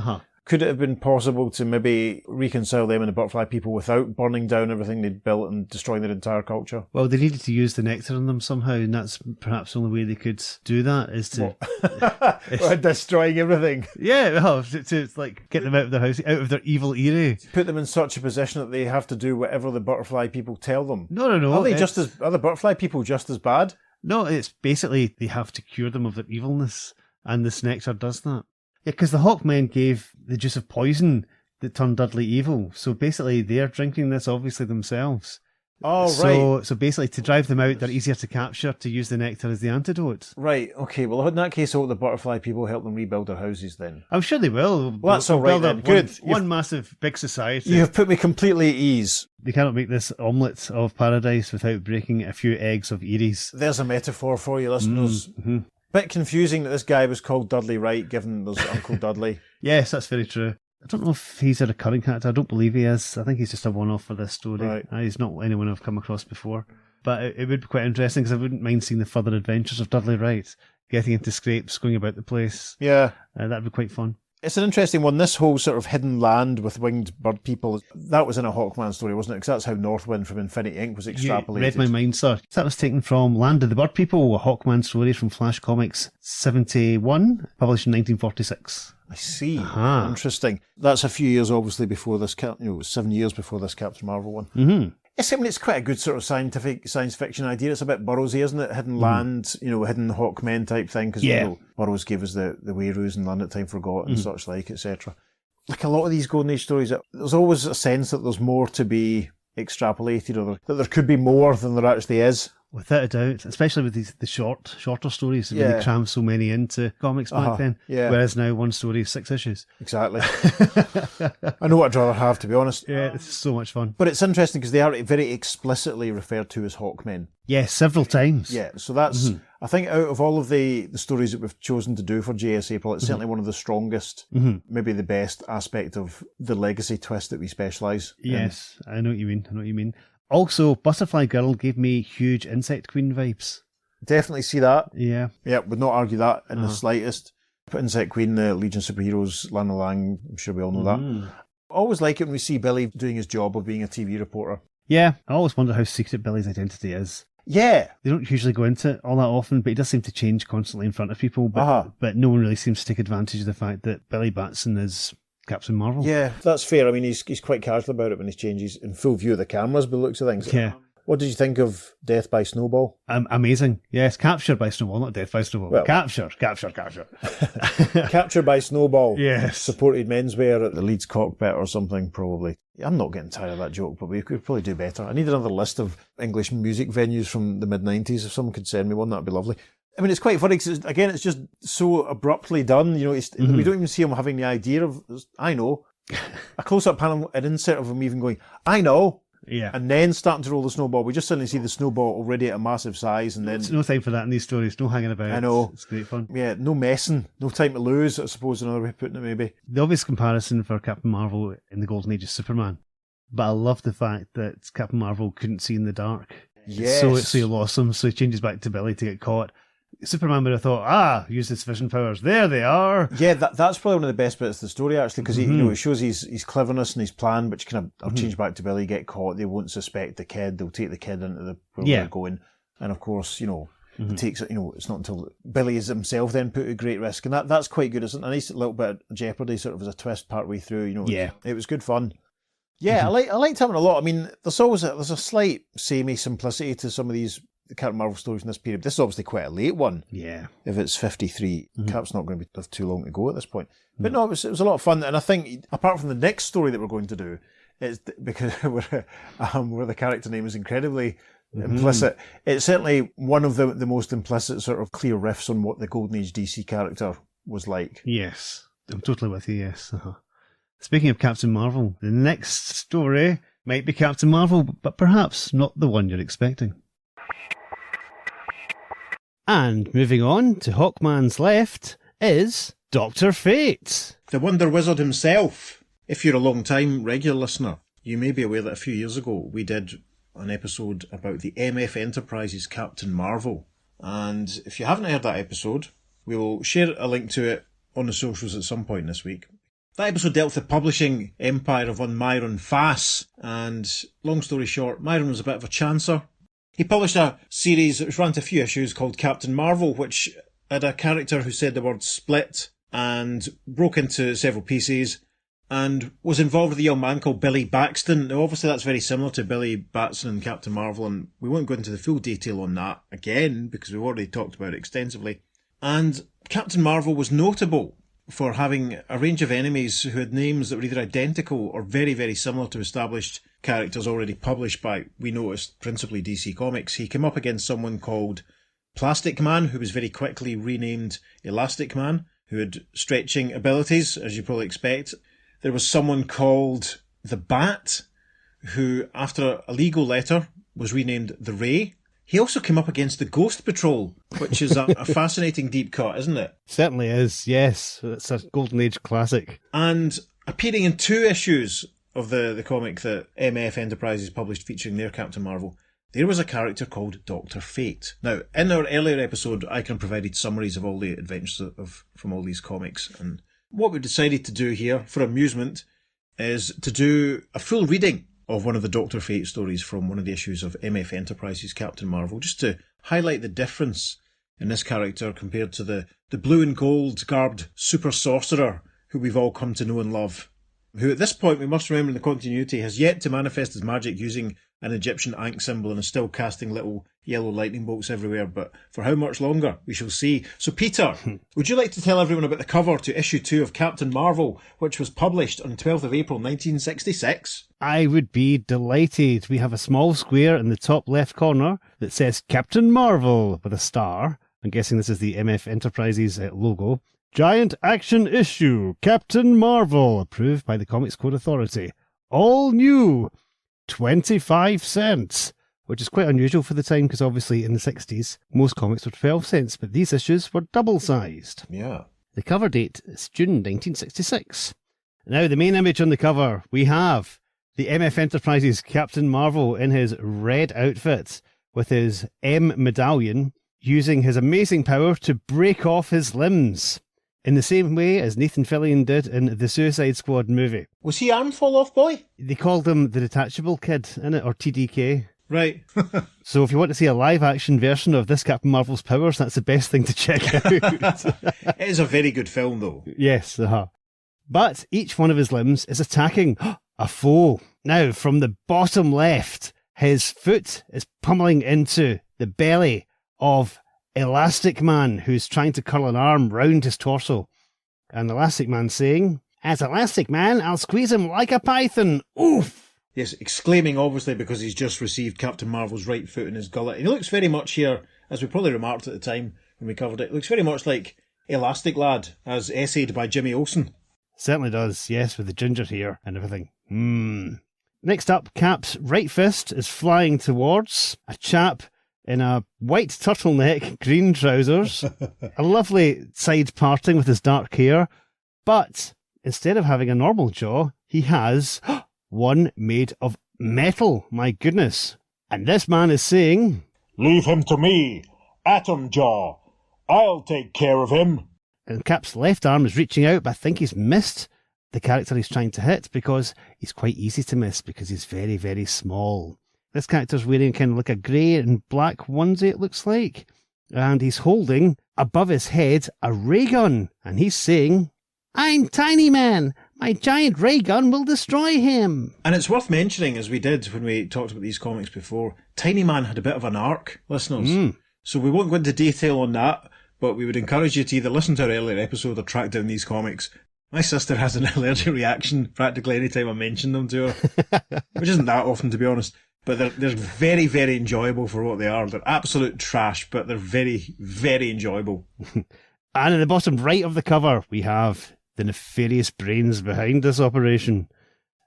Could it have been possible to maybe reconcile them and the butterfly people without burning down everything they'd built and destroying their entire culture? Well, they needed to use the nectar on them somehow, and that's perhaps the only way they could do that is to... Destroying everything. Yeah, well, to like get them out of their house, out of their evil era. Put them in such a position that they have to do whatever the butterfly people tell them. No. Are the butterfly people just as bad? No, it's basically they have to cure them of their evilness, and this nectar does that. Yeah, because the Hawkmen gave the juice of poison that turned Dudley evil. So basically, they're drinking this obviously themselves. Oh, right. So basically, to drive them out, they're easier to capture, to use the nectar as the antidote. Right, okay. Well, in that case, I hope the butterfly people help them rebuild their houses then. I'm sure they will. Well, that's all right then. Good. One massive, big society. You have put me completely at ease. They cannot make this omelette of paradise without breaking a few eggs of Eries. There's a metaphor for you, listeners. Mm-hmm. Bit confusing that this guy was called Dudley Wright, given there's Uncle Dudley. Yes, that's very true. I don't know if he's a recurring character. I don't believe he is. I think he's just a one-off for this story. Right. He's not anyone I've come across before. But it would be quite interesting because I wouldn't mind seeing the further adventures of Dudley Wright, getting into scrapes, going about the place. Yeah. That'd be quite fun. It's an interesting one. This whole sort of hidden land with winged bird people, that was in a Hawkman story, wasn't it? Because that's how Northwind from Infinity Inc. was extrapolated. You read my mind, sir. That was taken from Land of the Bird People, a Hawkman story from Flash Comics 71, published in 1946. I see. Interesting. That's a few years, obviously, before this, 7 years before this Captain Marvel one. Mm-hmm. It's quite a good sort of science fiction idea. It's a bit Burroughsy, isn't it? Hidden land, hidden Hawkmen type thing. Because Burroughs gave us the Weirus and Land at Time Forgot and such like, etc. Like a lot of these Golden Age stories, there's always a sense that there's more to be extrapolated, or that there could be more than there actually is. Without a doubt, especially with the shorter stories, they cram so many into comics back then. Yeah. Whereas now one story is 6 issues. Exactly. I know what I'd rather have, to be honest. Yeah, it's so much fun. But it's interesting because they are very explicitly referred to as Hawkmen. Yes, several times. Yeah, so that's, I think out of all of the stories that we've chosen to do for JSAPRIL, it's certainly one of the strongest, maybe the best aspect of the legacy twist that we specialise in. Yes, I know what you mean. Also, Butterfly Girl gave me huge Insect Queen vibes. Definitely see that. Yeah. Yeah, would not argue that in the slightest. Insect Queen, the Legion of Superheroes, Lana Lang, I'm sure we all know that. I always like it when we see Billy doing his job of being a TV reporter. Yeah, I always wonder how secret Billy's identity is. Yeah. They don't usually go into it all that often, but he does seem to change constantly in front of people. But no one really seems to take advantage of the fact that Billy Batson is Captain Marvel. Yeah, that's fair. I mean, he's quite casual about it when he changes in full view of the cameras, by the looks of things. Yeah. What did you think of Death by Snowball? Amazing. Yes, Captured by Snowball, not Death by Snowball. Well, Capture. Captured by Snowball. Yes. Supported menswear at the Leeds cockpit or something, probably. I'm not getting tired of that joke, but we could probably do better. I need another list of English music venues from the mid-90s. If someone could send me one, that'd be lovely. I mean, it's quite funny because, again, it's just so abruptly done. You know, we don't even see him having the idea of, I know. A close-up panel, an insert of him even going, I know. Yeah. And then starting to roll the snowball. We just suddenly see the snowball already at a massive size, and then There's no time for that in these stories. No hanging about. I know. It's great fun. Yeah, no messing, no time to lose, I suppose, another way of putting it maybe. The obvious comparison for Captain Marvel in the Golden Age is Superman. But I love the fact that Captain Marvel couldn't see in the dark. Yes. So he lost them, so he changes back to Billy to get caught. Superman would have thought, use his vision powers. There they are. Yeah, that's probably one of the best bits of the story, actually, because it shows his cleverness and his plan, but you kind of, I'll change back to Billy, get caught, they won't suspect the kid, they'll take the kid into where they're going. And of course, it takes, it's not until Billy is himself then put at great risk. And that's quite good. It's a nice little bit of jeopardy, sort of as a twist part way through, Yeah. It was good fun. Yeah, I liked having a lot. I mean, there's a slight samey simplicity to some of these Captain Marvel stories in this period. This is obviously quite a late one. Yeah. If it's 53, Cap's not going to have too long to go at this point. But no, it was a lot of fun. And I think, apart from the next story that we're going to do, it's because where the character name is incredibly implicit, it's certainly one of the most implicit sort of clear riffs on what the Golden Age DC character was like. Yes. I'm totally with you, yes. Speaking of Captain Marvel, the next story might be Captain Marvel, but perhaps not the one you're expecting. And moving on to Hawkman's left is Dr. Fate. The Wonder Wizard himself. If you're a long-time regular listener, you may be aware that a few years ago we did an episode about the MF Enterprises Captain Marvel. And if you haven't heard that episode, we will share a link to it on the socials at some point this week. That episode dealt with the publishing empire of one Myron Fass, and long story short, Myron was a bit of a chancer. He published a series which ran to a few issues called Captain Marvel, which had a character who said the word split and broke into several pieces and was involved with a young man called Billy Baxton. Now, obviously, that's very similar to Billy Batson and Captain Marvel, and we won't go into the full detail on that again because we've already talked about it extensively. And Captain Marvel was notable for having a range of enemies who had names that were either identical or very, very similar to established characters already published by, we noticed, principally DC Comics. He came up against someone called Plastic Man, who was very quickly renamed Elastic Man, who had stretching abilities, as you probably expect. There was someone called the Bat, who, after a legal letter, was renamed the Ray. He also came up against the Ghost Patrol, which is a fascinating deep cut, isn't it? Certainly is, yes. It's a Golden Age classic. And appearing in 2 issues of the comic that MF Enterprises published featuring their Captain Marvel, there was a character called Dr. Fate. Now, in our earlier episode, Icon provided summaries of all the adventures from all these comics, and what we've decided to do here, for amusement, is to do a full reading of one of the Dr. Fate stories from one of the issues of MF Enterprises Captain Marvel, just to highlight the difference in this character compared to the blue and gold garbed super sorcerer who we've all come to know and love, who at this point, we must remember in the continuity, has yet to manifest his magic using an Egyptian Ankh symbol and is still casting little yellow lightning bolts everywhere, but for how much longer, we shall see. So Peter, would you like to tell everyone about the cover to issue 2 of Captain Marvel, which was published on 12th of April 1966? I would be delighted. We have a small square in the top left corner that says Captain Marvel with a star. I'm guessing this is the MF Enterprises logo. Giant action issue, Captain Marvel, approved by the Comics Code Authority. All new, 25 cents, which is quite unusual for the time because obviously in the 60s, most comics were 12 cents, but these issues were double-sized. Yeah. The cover date is June 1966. Now, the main image on the cover, we have the MF Enterprises Captain Marvel in his red outfit with his M medallion, using his amazing power to break off his limbs. in the same way as Nathan Fillion did in the Suicide Squad movie. Was he arm fall off boy? They called him the Detachable Kid, innit, or TDK. Right. So if you want to see a live-action version of this Captain Marvel's powers, that's the best thing to check out. It is a very good film, though. Yes, But each one of his limbs is attacking a foe. Now, from the bottom left, his foot is pummeling into the belly of Elastic Man, who's trying to curl an arm round his torso. And Elastic Man saying, "As Elastic Man, I'll squeeze him like a python. Oof!" Yes, exclaiming obviously because he's just received Captain Marvel's right foot in his gullet. And he looks very much here, as we probably remarked at the time when we covered it, looks very much like Elastic Lad, as essayed by Jimmy Olsen. Certainly does, yes, with the ginger hair and everything. Next up, Cap's right fist is flying towards a chap in a white turtleneck, green trousers, a lovely side parting with his dark hair, but instead of having a normal jaw, he has one made of metal, my goodness. And this man is saying, "Leave him to me, Atom Jaw. I'll take care of him." And Cap's left arm is reaching out, but I think he's missed the character he's trying to hit because he's quite easy to miss because he's very, very small. This character's wearing kind of like a grey and black onesie, it looks like. And he's holding above his head a ray gun. And he's saying, "I'm Tiny Man. My giant ray gun will destroy him." And it's worth mentioning, as we did when we talked about these comics before, Tiny Man had a bit of an arc, listeners. So we won't go into detail on that, but we would encourage you to either listen to our earlier episode or track down these comics. My sister has an allergic reaction practically any time I mention them to her, which isn't that often, to be honest. But they're very, very enjoyable for what they are. They're absolute trash, but they're very, very enjoyable. And at the bottom right of the cover, we have the nefarious brains behind this operation.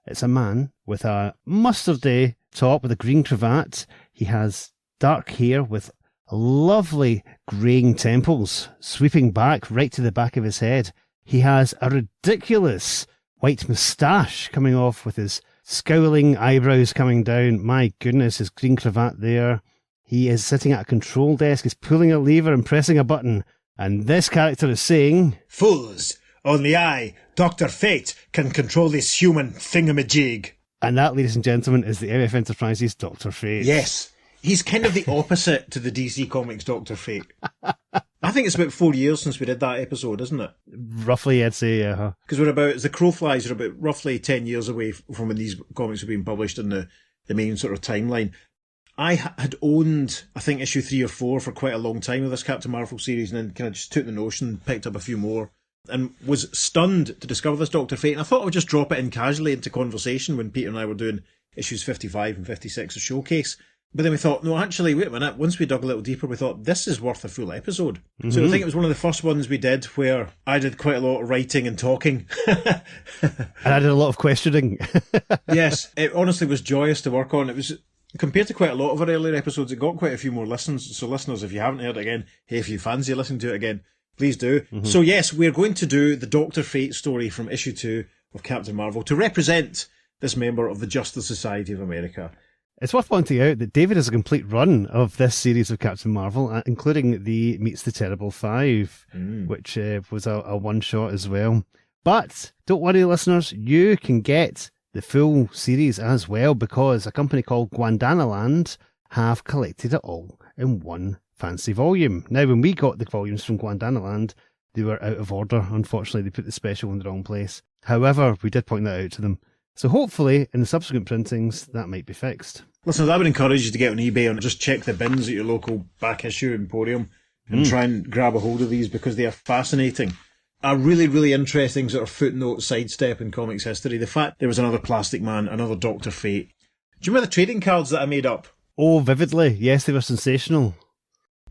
It's a man with a mustardy top with a green cravat. He has dark hair with lovely greying temples sweeping back right to the back of his head. He has a ridiculous white moustache coming off with his scowling eyebrows coming down. My goodness, his green cravat there. He is sitting at a control desk. He's pulling a lever and pressing a button. And this character is saying, "Fools! Only I, Dr. Fate, can control this human thingamajig." And that, ladies and gentlemen, is the MF Enterprises Dr. Fate. Yes. He's kind of the opposite to the DC Comics Dr. Fate. I think it's about 4 years since we did that episode, isn't it? Roughly, I'd say, Because we're about, as the crow flies, we're about roughly 10 years away from when these comics were being published in the main sort of timeline. I had owned, I think, issue 3 or 4 for quite a long time of this Captain Marvel series, and then kind of just took the notion, picked up a few more, and was stunned to discover this Dr. Fate. And I thought I would just drop it in casually into conversation when Peter and I were doing issues 55 and 56 of Showcase. But then we thought, no, actually, wait a minute. Once we dug a little deeper, we thought, this is worth a full episode. Mm-hmm. So I think it was one of the first ones we did where I did quite a lot of writing and talking. And I did a lot of questioning. Yes, it honestly was joyous to work on. It was, compared to quite a lot of our earlier episodes, it got quite a few more listens. So listeners, if you haven't heard it again, hey, if you fancy listening to it again, please do. Mm-hmm. So yes, we're going to do the Dr. Fate story from issue 2 of Captain Marvel to represent this member of the Justice Society of America. It's worth pointing out that David has a complete run of this series of Captain Marvel, including the Meets the Terrible 5, which was a one-shot as well. But don't worry, listeners, you can get the full series as well because a company called Guandanaland have collected it all in one fancy volume. Now, when we got the volumes from Guandanaland, they were out of order. Unfortunately, they put the special in the wrong place. However, we did point that out to them. So hopefully, in the subsequent printings, that might be fixed. Listen, I would encourage you to get on eBay and just check the bins at your local back issue emporium and try and grab a hold of these because they are fascinating. A really, really interesting sort of footnote sidestep in comics history. The fact there was another Plastic Man, another Dr. Fate. Do you remember the trading cards that I made up? Oh, vividly. Yes, they were sensational.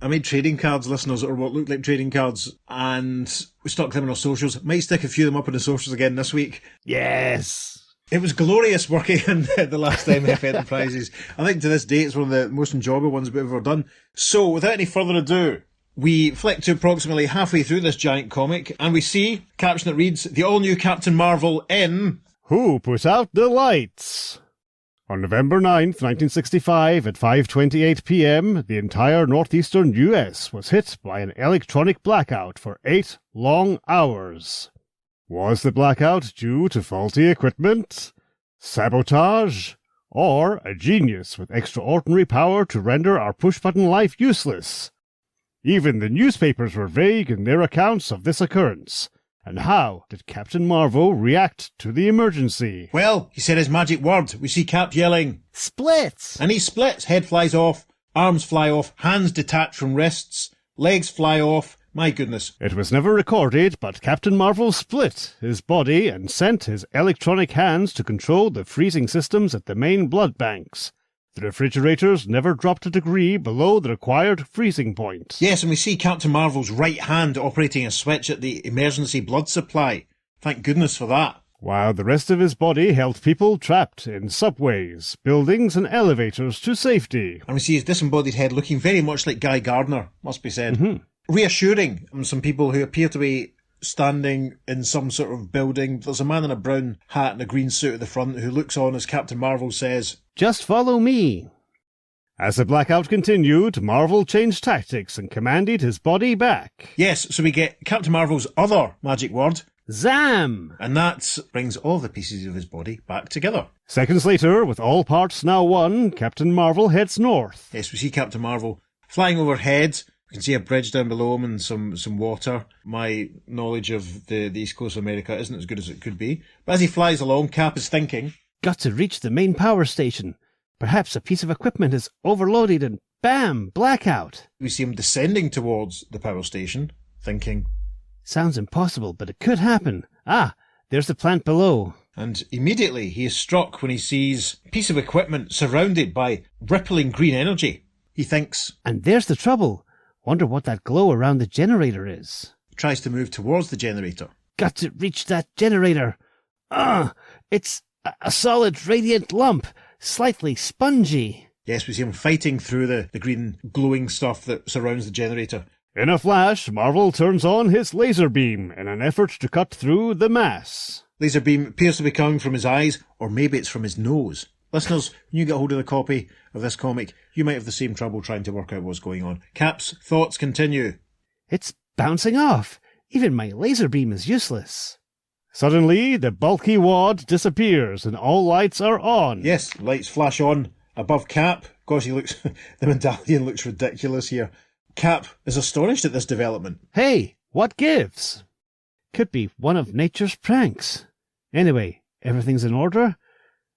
I made trading cards, listeners, or what looked like trading cards, and we stuck them on our socials. Might stick a few of them up on the socials again this week. Yes! It was glorious working on the last MF Enterprises. I think to this day it's one of the most enjoyable ones we've ever done. So, without any further ado, we flick to approximately halfway through this giant comic, and we see, caption that reads, the all-new Captain Marvel in... Who put out the lights? On November 9th, 1965, at 5:28 p.m., the entire northeastern U.S. was hit by an electronic blackout for 8 long hours. Was the blackout due to faulty equipment, sabotage, or a genius with extraordinary power to render our push-button life useless? Even the newspapers were vague in their accounts of this occurrence. And how did Captain Marvel react to the emergency? Well, he said his magic word. We see Cap yelling, Splits! and he splits. Head flies off, arms fly off, hands detach from wrists, legs fly off. My goodness. It was never recorded, but Captain Marvel split his body and sent his electronic hands to control the freezing systems at the main blood banks. The refrigerators never dropped a degree below the required freezing point. Yes, and we see Captain Marvel's right hand operating a switch at the emergency blood supply. Thank goodness for that. While the rest of his body held people trapped in subways, buildings and elevators to safety. And we see his disembodied head looking very much like Guy Gardner, must be said. Reassuring some people who appear to be standing in some sort of building. There's a man in a brown hat and a green suit at the front who looks on as Captain Marvel says, Just follow me. As the blackout continued, Marvel changed tactics and commanded his body back. Yes, so we get Captain Marvel's other magic word, Zam! and that brings all the pieces of his body back together. Seconds later, with all parts now one, Captain Marvel heads north. Yes, we see Captain Marvel flying overhead. We can see a bridge down below him and some water. My knowledge of the East Coast of America isn't as good as it could be. But as he flies along, Cap is thinking, Got to reach the main power station. Perhaps a piece of equipment is overloaded and bam, blackout. We see him descending towards the power station, thinking, Sounds impossible, but it could happen. Ah, there's the plant below. And immediately he is struck when he sees a piece of equipment surrounded by rippling green energy. He thinks, And there's the trouble. Wonder what that glow around the generator is. tries to move towards the generator. Got to reach that generator. It's a solid radiant lump, slightly spongy. Yes, we see him fighting through the green glowing stuff that surrounds the generator. In a flash, Marvel turns on his laser beam in an effort to cut through the mass. Laser beam appears to be coming from his eyes, or maybe it's from his nose. Listeners, when you get hold of the copy of this comic, you might have the same trouble trying to work out what's going on. Cap's thoughts continue. It's bouncing off. Even my laser beam is useless. Suddenly, the bulky wad disappears and all lights are on. Yes, lights flash on above Cap. Gosh, he looks... the medallion looks ridiculous here. Cap is astonished at this development. Hey, what gives? Could be one of nature's pranks. Anyway, everything's in order.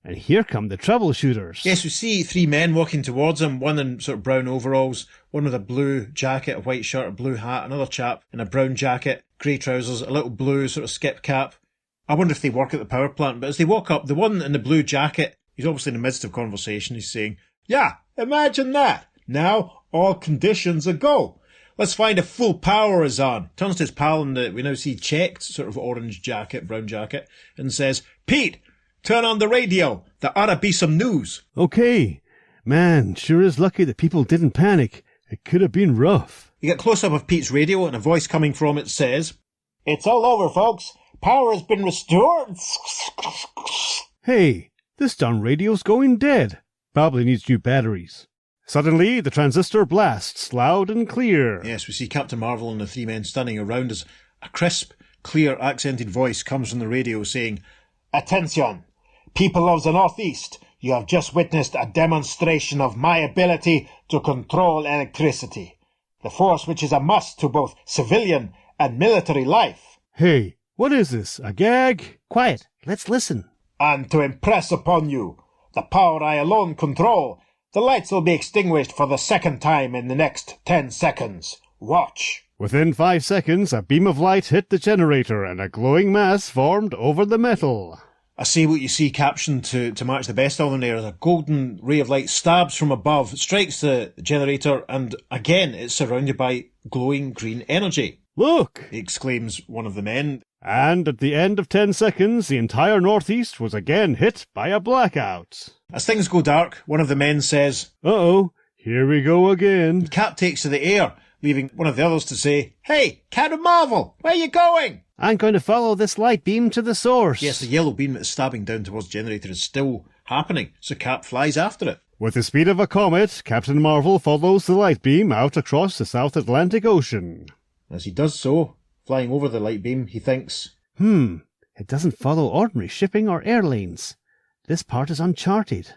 And here come the troubleshooters. Yes, we see three men walking towards him, one in sort of brown overalls, one with a blue jacket, a white shirt, a blue hat, another chap in a brown jacket, grey trousers, a little blue sort of skip cap. I wonder if they work at the power plant, but as they walk up, the one in the blue jacket, he's obviously in the midst of conversation, he's saying, Yeah, imagine that. Now, all conditions are go. Let's find if full power is on. Turns to his pal in the, we now see checked, sort of orange jacket, brown jacket, and says, Pete, turn on the radio. There ought to be some news. Okay. Man, sure is lucky that people didn't panic. It could have been rough. You get close-up of Pete's radio, and a voice coming from it says, It's all over, folks. Power has been restored. Hey, this darn radio's going dead. Probably needs new batteries. Suddenly, the transistor blasts loud and clear. Yes, we see Captain Marvel and the three men standing around as a crisp, clear, accented voice comes from the radio saying, Attention, people of the Northeast, you have just witnessed a demonstration of my ability to control electricity, the force which is a must to both civilian and military life. Hey, what is this, a gag? Quiet, let's listen. And to impress upon you the power I alone control, the lights will be extinguished for the second time in the next 10 seconds. Watch. Within 5 seconds, a beam of light hit the generator and a glowing mass formed over the metal. I see what you see captioned to match the best of them there. A golden ray of light stabs from above, strikes the generator, and again it's surrounded by glowing green energy. Look! Exclaims one of the men. And at the end of 10 seconds, the entire Northeast was again hit by a blackout. As things go dark, one of the men says, Uh-oh, here we go again. Cap takes to the air, leaving one of the others to say, Hey, Captain Marvel, where are you going? I'm going to follow this light beam to the source. Yes, the yellow beam that is stabbing down towards the generator is still happening, so Cap flies after it. With the speed of a comet, Captain Marvel follows the light beam out across the South Atlantic Ocean. As he does so, flying over the light beam, he thinks, It doesn't follow ordinary shipping or air lanes. This part is uncharted.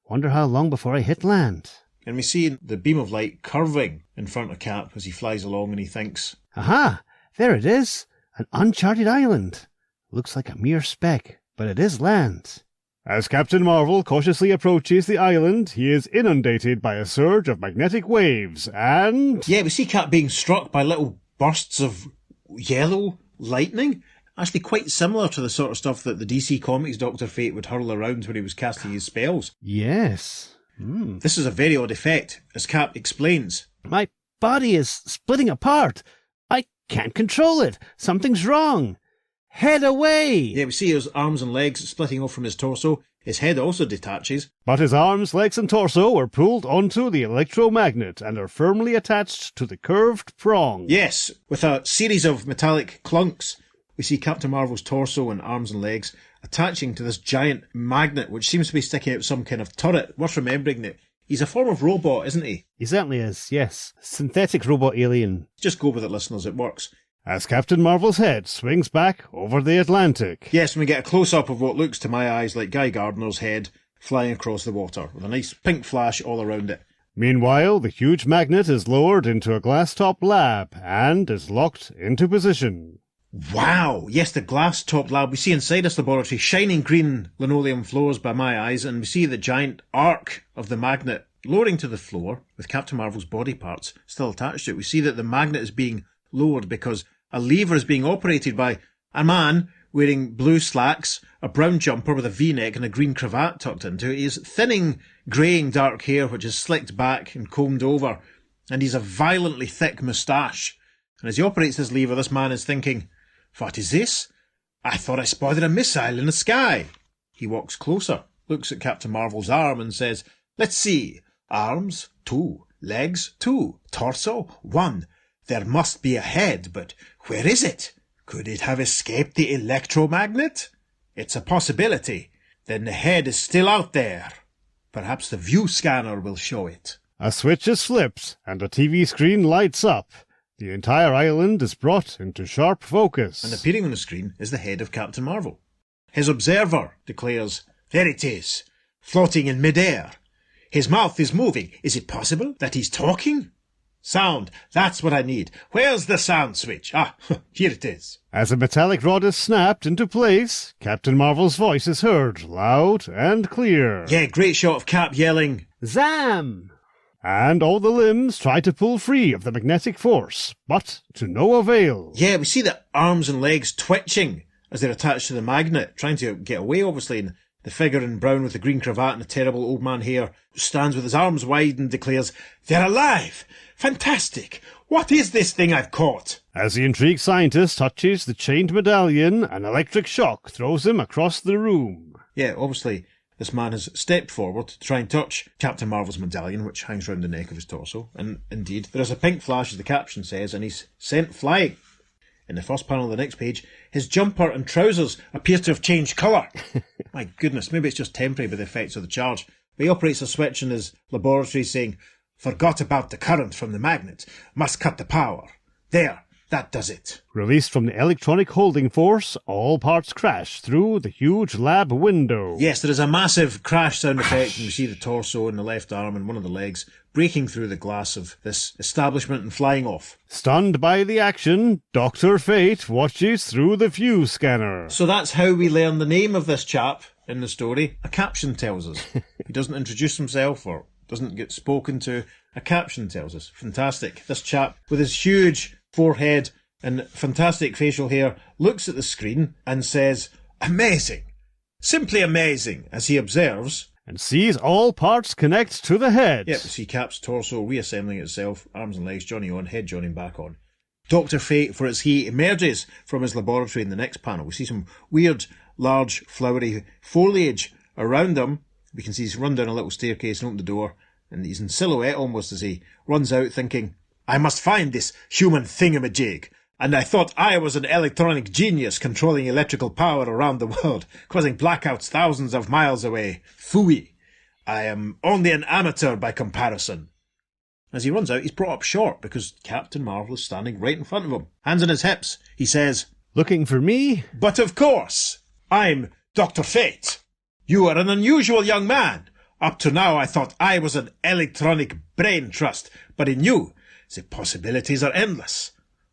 Wonder how long before I hit land. And we see the beam of light curving in front of Cap as he flies along, and he thinks, Aha! There it is! An uncharted island. Looks like a mere speck, but it is land. As Captain Marvel cautiously approaches the island, he is inundated by a surge of magnetic waves, and... Yeah, we see Cap being struck by little bursts of yellow lightning. Actually quite similar to the sort of stuff that the DC Comics Dr. Fate would hurl around when he was casting his spells. Yes. This is a very odd effect, as Cap explains. My body is splitting apart. I can't control it. Something's wrong. Head away! Yeah, we see his arms and legs splitting off from his torso. His head also detaches. But his arms, legs and torso are pulled onto the electromagnet and are firmly attached to the curved prong. Yes, with a series of metallic clunks, we see Captain Marvel's torso and arms and legs attaching to this giant magnet, which seems to be sticking out some kind of turret. Worth remembering that he's a form of robot, isn't he? He certainly is, yes. Synthetic robot alien. Just go with it, listeners, it works. As Captain Marvel's head swings back over the Atlantic. Yes, and we get a close-up of what looks to my eyes like Guy Gardner's head flying across the water, with a nice pink flash all around it. Meanwhile, the huge magnet is lowered into a glass-top lab and is locked into position. Wow! Yes, the glass-top lab. We see inside this laboratory shining green linoleum floors by my eyes, and we see the giant arc of the magnet lowering to the floor with Captain Marvel's body parts still attached to it. We see that the magnet is being lowered because a lever is being operated by a man wearing blue slacks, a brown jumper with a V-neck and a green cravat tucked into it. He has thinning, greying dark hair which is slicked back and combed over, and he's a violently thick moustache. And as he operates this lever, this man is thinking, "What is this? I thought I spotted a missile in the sky." He walks closer, looks at Captain Marvel's arm and says, "Let's see. Arms, 2. Legs, 2. Torso, 1. There must be a head, but where is it? Could it have escaped the electromagnet? It's a possibility. Then the head is still out there. Perhaps the view scanner will show it." A switch is flipped and a TV screen lights up. The entire island is brought into sharp focus. And appearing on the screen is the head of Captain Marvel. His observer declares, "There it is, floating in midair. His mouth is moving. Is it possible that he's talking? Sound, that's what I need. Where's the sound switch? Ah, here it is." As a metallic rod is snapped into place, Captain Marvel's voice is heard, loud and clear. Yeah, great shot of Cap yelling, "Zam!" And all the limbs try to pull free of the magnetic force, but to no avail. Yeah, we see the arms and legs twitching as they're attached to the magnet, trying to get away, obviously, and the figure in brown with the green cravat and the terrible old man hair stands with his arms wide and declares, "They're alive! Fantastic! What is this thing I've caught?" As the intrigued scientist touches the chained medallion, an electric shock throws him across the room. Yeah, obviously, this man has stepped forward to try and touch Captain Marvel's medallion, which hangs round the neck of his torso, and indeed, there is a pink flash, as the caption says, and he's sent flying. In the first panel of the next page, his jumper and trousers appear to have changed colour. My goodness, maybe it's just temporary by the effects of the charge. But he operates a switch in his laboratory saying, "Forgot about the current from the magnet. Must cut the power. There, that does it." Released from the electronic holding force, all parts crash through the huge lab window. Yes, there is a massive crash sound effect, and we see the torso and the left arm and one of the legs breaking through the glass of this establishment and flying off. Stunned by the action, Dr. Fate watches through the view scanner. So that's how we learn the name of this chap in the story. A caption tells us. He doesn't introduce himself or doesn't get spoken to. A caption tells us. Fantastic. This chap with his huge forehead and fantastic facial hair looks at the screen and says, "Amazing! Simply amazing," as he observes and sees all parts connect to the head. Yep, we see Cap's torso reassembling itself, arms and legs joining on, head joining back on. Dr. Fate, for as he emerges from his laboratory in the next panel, we see some weird, large, flowery foliage around him. We can see he's run down a little staircase and opened the door, and he's in silhouette almost as he runs out thinking, "I must find this human thingamajig. and I thought I was an electronic genius controlling electrical power around the world, causing blackouts thousands of miles away. Phooey. I am only an amateur by comparison. As he runs out, he's brought up short because Captain Marvel is standing right in front of him. Hands on his hips, he says, Looking for me? But of course, I'm Dr. Fate. You are an unusual young man. Up to now I thought I was an electronic brain trust, but in you, the possibilities are endless.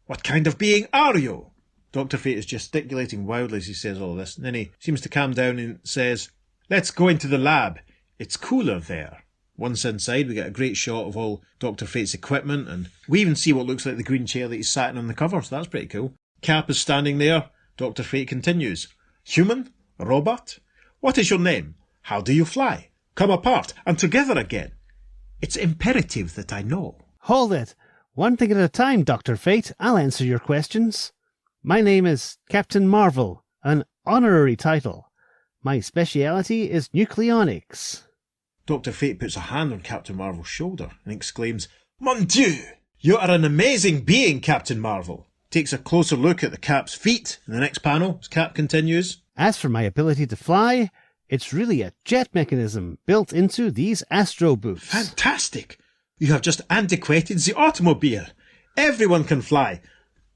What kind of being are you? Dr. Fate is gesticulating wildly as he says all this, and then he seems to calm down and says, Let's go into the lab. It's cooler there. Once inside, we get a great shot of all Dr. Fate's equipment, and we even see what looks like the green chair that he's sat in on the cover, so that's pretty cool. Cap is standing there. Dr. Fate continues. Human? Robot? What is your name? How do you fly? Come apart and together again. It's imperative that I know. Hold it. One thing at a time, Dr. Fate. I'll answer your questions. My name is Captain Marvel, an honorary title. My speciality is nucleonics. Dr. Fate puts a hand on Captain Marvel's shoulder and exclaims, Mon Dieu! You are an amazing being, Captain Marvel. Takes a closer look at the Cap's feet in the next panel as Cap continues. As for my ability to fly, it's really a jet mechanism built into these astro boots. Fantastic! You have just antiquated the automobile. Everyone can fly.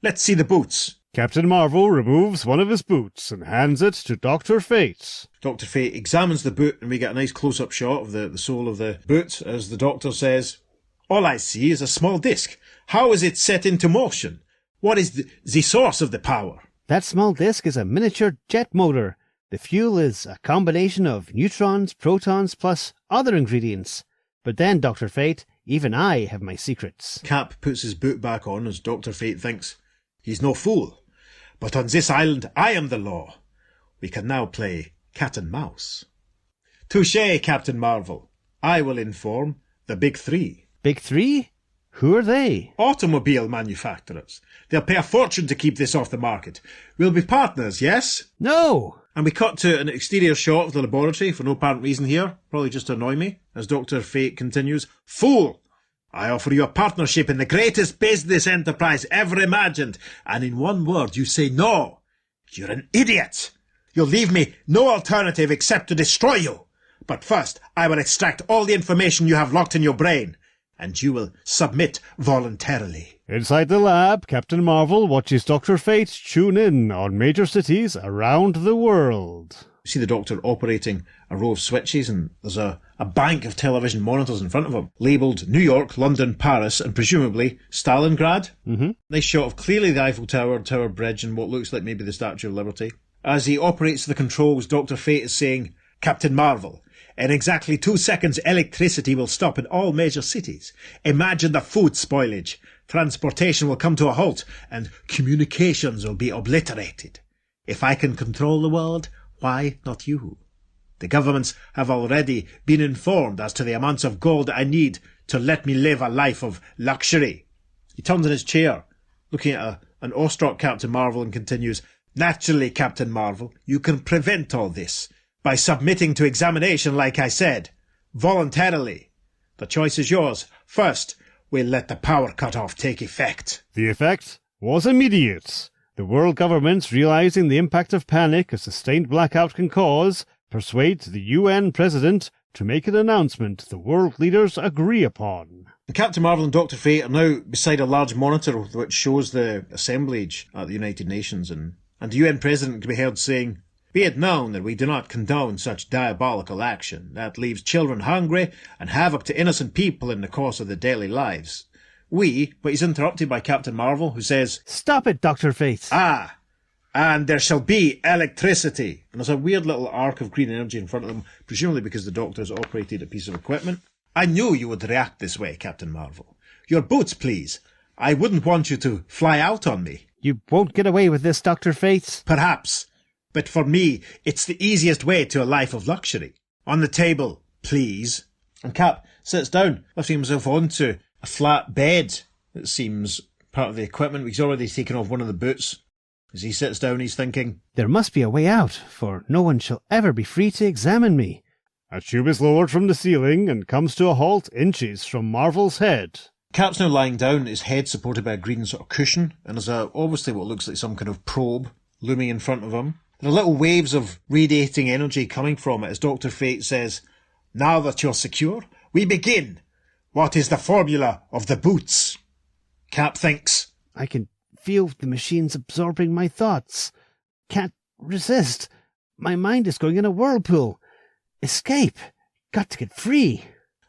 Let's see the boots. Captain Marvel removes one of his boots and hands it to Dr. Fate. Dr. Fate examines the boot and we get a nice close-up shot of the sole of the boot as the doctor says, All I see is a small disc. How is it set into motion? What is the source of the power? That small disc is a miniature jet motor. The fuel is a combination of neutrons, protons, plus other ingredients. But then, Dr. Fate, even I have my secrets. Cap puts his boot back on as Dr. Fate thinks, He's no fool. But on this island, I am the law. We can now play cat and mouse. Touché, Captain Marvel. I will inform the Big Three. Big Three? Who are they? Automobile manufacturers. They'll pay a fortune to keep this off the market. We'll be partners, yes? No! And we cut to an exterior shot of the laboratory for no apparent reason here, probably just to annoy me, as Dr. Fate continues. Fool! I offer you a partnership in the greatest business enterprise ever imagined, and in one word you say no. You're an idiot. You'll leave me no alternative except to destroy you. But first, I will extract all the information you have locked in your brain, and you will submit voluntarily. Inside the lab, Captain Marvel watches Dr. Fate tune in on major cities around the world. You see the doctor operating a row of switches, and there's a bank of television monitors in front of him, labelled New York, London, Paris, and presumably Stalingrad. Mm-hmm. Nice shot of clearly the Eiffel Tower, Tower Bridge, and what looks like maybe the Statue of Liberty. As he operates the controls, Dr. Fate is saying, Captain Marvel, in exactly 2 seconds electricity will stop in all major cities. Imagine the food spoilage. Transportation will come to a halt, and communications will be obliterated. If I can control the world, why not you? The governments have already been informed as to the amounts of gold I need to let me live a life of luxury. He turns in his chair, looking at an awestruck Captain Marvel, and continues, Naturally, Captain Marvel, you can prevent all this by submitting to examination like I said, voluntarily. The choice is yours. First, we'll let the power cut-off take effect. The effect was immediate. The world governments, realizing the impact of panic a sustained blackout can cause, persuade the UN president to make an announcement the world leaders agree upon. Captain Marvel and Dr. Fate are now beside a large monitor which shows the assemblage at the United Nations, and the UN president can be heard saying, Be it known that we do not condone such diabolical action that leaves children hungry and havoc to innocent people in the course of their daily lives. But he's interrupted by Captain Marvel, who says, Stop it, Dr. Fate. And there shall be electricity. And there's a weird little arc of green energy in front of them, presumably because the Doctor's operated a piece of equipment. I knew you would react this way, Captain Marvel. Your boots, please. I wouldn't want you to fly out on me. You won't get away with this, Dr. Fate. Perhaps. But for me, it's the easiest way to a life of luxury. On the table, please. And Cap sits down, lifting himself onto a flat bed that seems part of the equipment. He's already taken off one of the boots. As he sits down, he's thinking, There must be a way out, for no one shall ever be free to examine me. A tube is lowered from the ceiling and comes to a halt inches from Marvel's head. Cap's now lying down, his head supported by a green sort of cushion, and there's obviously what looks like some kind of probe looming in front of him. There are little waves of radiating energy coming from it as Dr. Fate says, "Now that you're secure, we begin. What is the formula of the boots?" Cap thinks, I can feel the machines absorbing my thoughts. Can't resist. My mind is going in a whirlpool. Escape. Got to get free.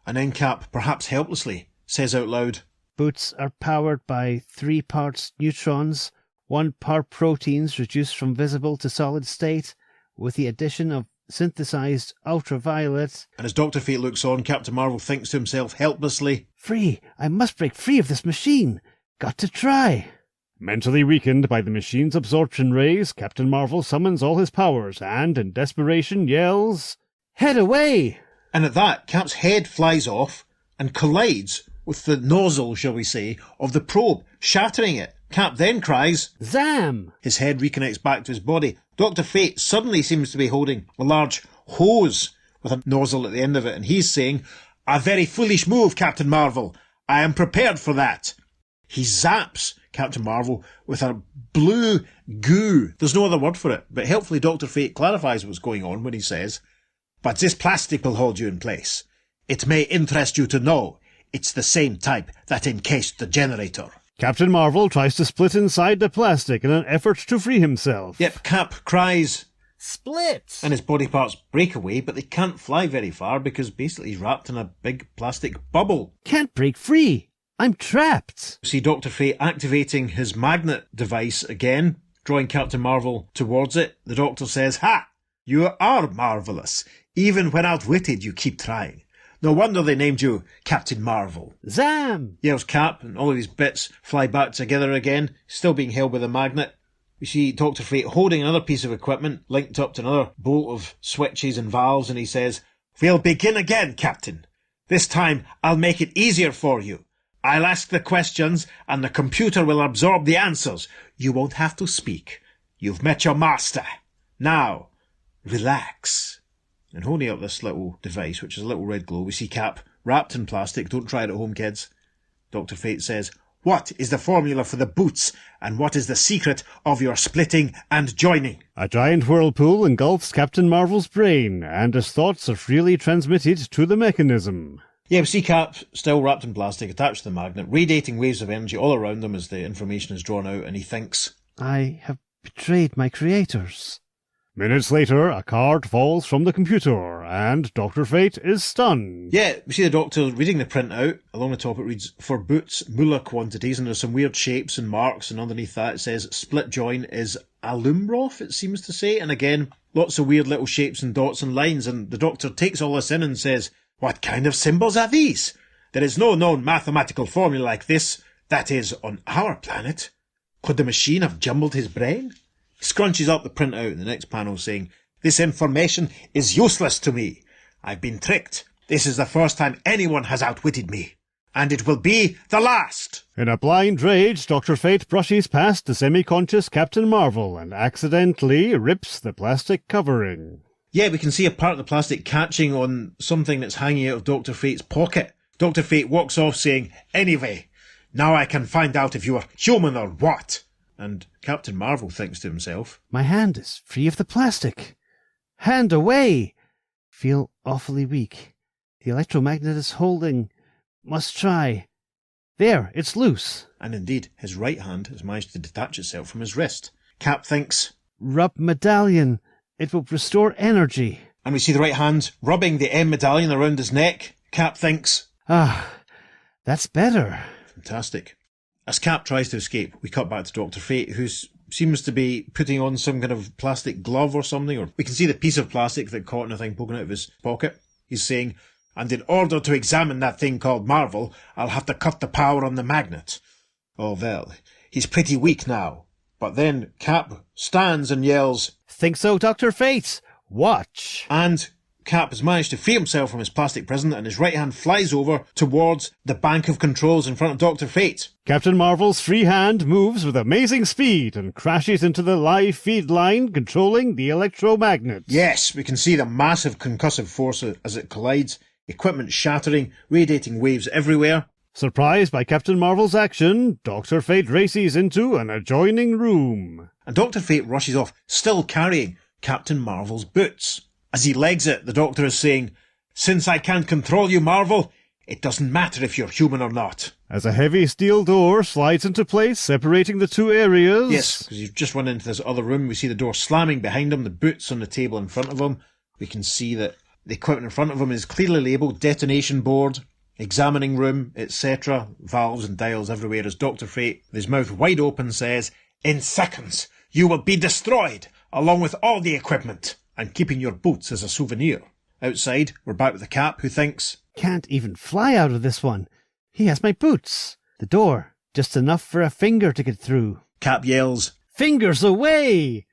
and then Cap, perhaps helplessly, says out loud, Boots are powered by 3 parts neutrons, 1 part proteins reduced from visible to solid state, with the addition of synthesized ultraviolet. And as Dr. Fate looks on, Captain Marvel thinks to himself helplessly, Free! I must break free of this machine! Got to try! Mentally weakened by the machine's absorption rays, Captain Marvel summons all his powers and, in desperation, yells, Head away! And at that, Cap's head flies off and collides with the nozzle, shall we say, of the probe, shattering it. Cap then cries, Zam! His head reconnects back to his body. Dr. Fate suddenly seems to be holding a large hose with a nozzle at the end of it, and he's saying, A very foolish move, Captain Marvel. I am prepared for that. He zaps Captain Marvel with a blue goo. There's no other word for it, but helpfully Dr. Fate clarifies what's going on when he says, But this plastic will hold you in place. It may interest you to know it's the same type that encased the generator. Captain Marvel tries to split inside the plastic in an effort to free himself. Yep, Cap cries, Split! and his body parts break away, but they can't fly very far because basically he's wrapped in a big plastic bubble. Can't break free! I'm trapped! We see Dr. Fate activating his magnet device again, drawing Captain Marvel towards it. The Doctor says, Ha! You are marvellous. Even when outwitted, you keep trying. No wonder they named you Captain Marvel. Zam! Yells Cap, and all of his bits fly back together again, still being held by the magnet. We see Dr. Fate holding another piece of equipment linked up to another bolt of switches and valves, and he says, We'll begin again, Captain. This time I'll make it easier for you. I'll ask the questions, and the computer will absorb the answers. You won't have to speak. You've met your master. Now, relax. And holding up this little device, which is a little red glow, we see Cap wrapped in plastic. Don't try it at home, kids. Dr. Fate says, What is the formula for the boots, and what is the secret of your splitting and joining? A giant whirlpool engulfs Captain Marvel's brain, and his thoughts are freely transmitted to the mechanism. Yeah, we see Cap still wrapped in plastic, attached to the magnet, radiating waves of energy all around him as the information is drawn out, and he thinks, I have betrayed my creators. Minutes later, a card falls from the computer, and Dr. Fate is stunned. Yeah, we see the Doctor reading the printout. Along the top it reads, For boots, Muller quantities, and there's some weird shapes and marks, and underneath that it says, Split join is Alumroth, it seems to say, and again, lots of weird little shapes and dots and lines, and the Doctor takes all this in and says, What kind of symbols are these? There is no known mathematical formula like this, that is, on our planet. Could the machine have jumbled his brain? He scrunches up the printout in the next panel saying, This information is useless to me. I've been tricked. This is the first time anyone has outwitted me. And it will be the last. In a blind rage, Dr. Fate brushes past the semi-conscious Captain Marvel and accidentally rips the plastic covering. Yeah, we can see a part of the plastic catching on something that's hanging out of Dr. Fate's pocket. Dr. Fate walks off saying, Anyway, now I can find out if you are human or what. And Captain Marvel thinks to himself, My hand is free of the plastic. Hand away! Feel awfully weak. The electromagnet is holding. Must try. There, it's loose. And indeed, his right hand has managed to detach itself from his wrist. Cap thinks, Rub medallion. It will restore energy. And we see the right hand rubbing the M medallion around his neck. Cap thinks, Ah, that's better. Fantastic. As Cap tries to escape, we cut back to Dr. Fate, who seems to be putting on some kind of plastic glove or something, or we can see the piece of plastic that caught in a thing poking out of his pocket. He's saying, And in order to examine that thing called Marvel, I'll have to cut the power on the magnet. Oh, well, he's pretty weak now. But then Cap stands and yells, Think so, Dr. Fate? Watch. And Cap has managed to free himself from his plastic prison, and his right hand flies over towards the bank of controls in front of Dr. Fate. Captain Marvel's free hand moves with amazing speed and crashes into the live feed line controlling the electromagnet. Yes, we can see the massive concussive force as it collides, equipment shattering, radiating waves everywhere. Surprised by Captain Marvel's action, Dr. Fate races into an adjoining room. And Dr. Fate rushes off, still carrying Captain Marvel's boots. As he legs it, the Doctor is saying, "Since I can't control you, Marvel, it doesn't matter if you're human or not." As a heavy steel door slides into place, separating the two areas. Yes, because you've just run into this other room. We see the door slamming behind him, the boots on the table in front of him. We can see that the equipment in front of him is clearly labelled detonation board, examining room, etc. Valves and dials everywhere as Dr. Fate, with his mouth wide open, says, "In seconds, you will be destroyed, along with all the equipment. I'm keeping your boots as a souvenir." Outside, we're back with the Cap, who thinks, Can't even fly out of this one. He has my boots. The door, just enough for a finger to get through. Cap yells, Fingers away!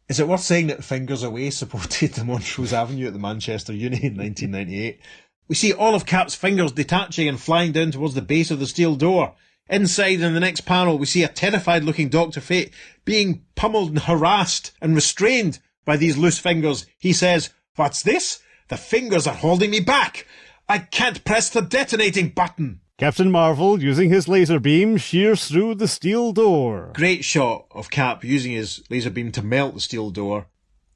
"Is it worth saying that Fingers Away supported the Montrose Avenue at the Manchester Uni in 1998? We see all of Cap's fingers detaching and flying down towards the base of the steel door. Inside, in the next panel, we see a terrified-looking Dr. Fate being pummeled and harassed and restrained by these loose fingers. He says, "What's this? The fingers are holding me back. I can't press the detonating button." Captain Marvel, using his laser beam, shears through the steel door. Great shot of Cap using his laser beam to melt the steel door,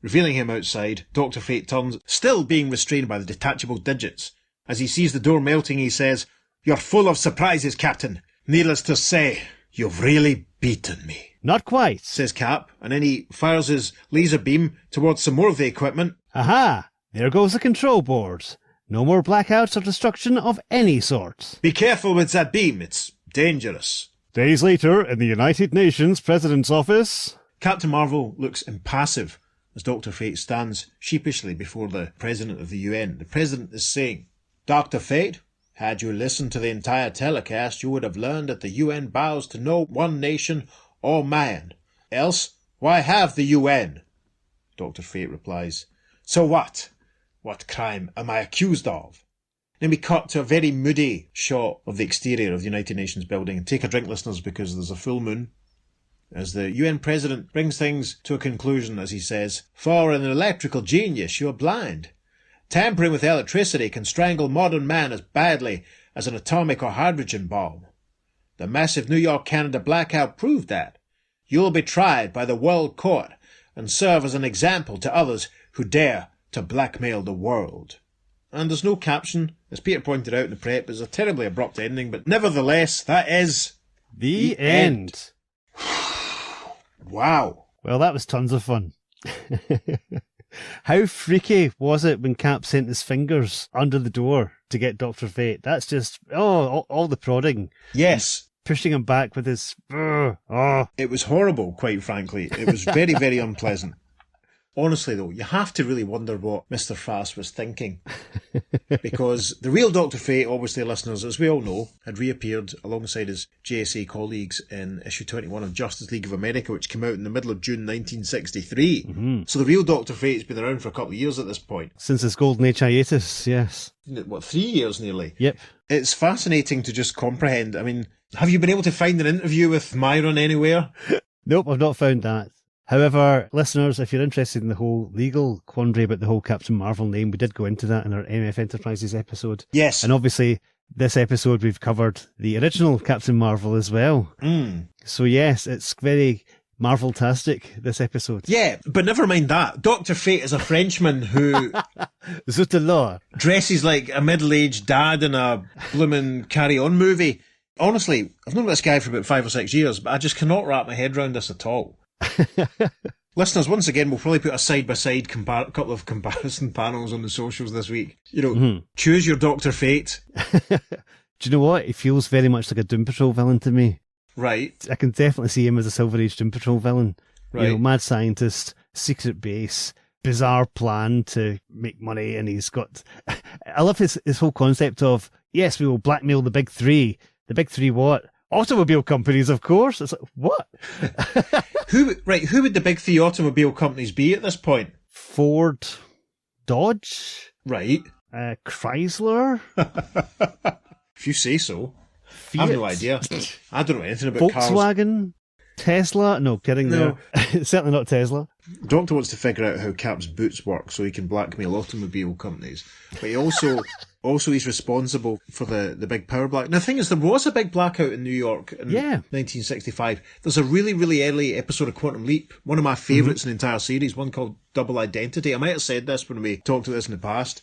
revealing him outside. Dr. Fate turns, still being restrained by the detachable digits. As he sees the door melting, he says, "You're full of surprises, Captain. Needless to say, you've really beaten me." Not quite, Says Cap, and then he fires his laser beam towards some more of the equipment. Aha! There goes the control board. No more blackouts or destruction of any sort. "Be careful with that beam, it's dangerous." Days later, in the United Nations President's office. Captain Marvel looks impassive as Dr. Fate stands sheepishly before the President of the UN. The President is saying, "Dr. Fate, had you listened to the entire telecast, you would have learned that the UN bows to no one nation or man. Else, why have the UN?" Dr. Fate replies, "So what? What crime am I accused of?" Then we cut to a very moody shot of the exterior of the United Nations building. And take a drink, listeners, because there's a full moon. As the UN President brings things to a conclusion, as he says, "For an electrical genius, you're blind. Tampering with electricity can strangle modern man as badly as an atomic or hydrogen bomb. The massive New York, Canada blackout proved that. You'll be tried by the World Court and serve as an example to others who dare to blackmail the world." And there's no caption. As Peter pointed out in the prep, it's a terribly abrupt ending, but nevertheless, that is The end. Wow. Well, that was tons of fun. How freaky was it when Cap sent his fingers under the door to get Dr. Fate? That's just, all the prodding. Yes. Pushing him back with his, It was horrible, quite frankly. It was very, very unpleasant. Honestly, though, you have to really wonder what Mr. Fast was thinking. Because the real Dr. Fate, obviously, listeners, as we all know, had reappeared alongside his JSA colleagues in issue 21 of Justice League of America, which came out in the middle of June 1963. Mm-hmm. So the real Dr. Fate's been around for a couple of years at this point. Since his golden age hiatus, yes. What, 3 years nearly? Yep. It's fascinating to just comprehend. I mean, have you been able to find an interview with Myron anywhere? Nope, I've not found that. However, listeners, if you're interested in the whole legal quandary about the whole Captain Marvel name, we did go into that in our MF Enterprises episode. Yes. And obviously, this episode we've covered the original Captain Marvel as well. So yes, it's very Marvel-tastic, this episode. Yeah, but never mind that. Dr. Fate is a Frenchman who Zut alors. dresses like a middle-aged dad in a bloomin' Carry-On movie. Honestly, I've known this guy for about 5 or 6 years, but I just cannot wrap my head around this at all. Listeners, once again, we'll probably put a side-by-side couple of comparison panels on the socials this week. You know, choose your Dr. Fate. Do you know what? He feels very much like a Doom Patrol villain to me. Right. I can definitely see him as a Silver Age Doom Patrol villain. Right. You know, mad scientist, secret base, bizarre plan to make money, and he's got... I love his whole concept of, yes, we will blackmail the big three. The big three what? Automobile companies, of course. It's like, what? Who would the big three automobile companies be at this point? Ford, Dodge, Right. Chrysler, If you say so. Fiat, I have no idea. I don't know anything about cars. Volkswagen. Tesla? No, kidding No. there. Certainly not Tesla. Doctor wants to figure out how Cap's boots work so he can blackmail automobile companies. But he also he's responsible for the big power black. Now, the thing is, there was a big blackout in New York in 1965. There's a really, really early episode of Quantum Leap, one of my favourites in the entire series, one called Double Identity. I might have said this when we talked about this in the past.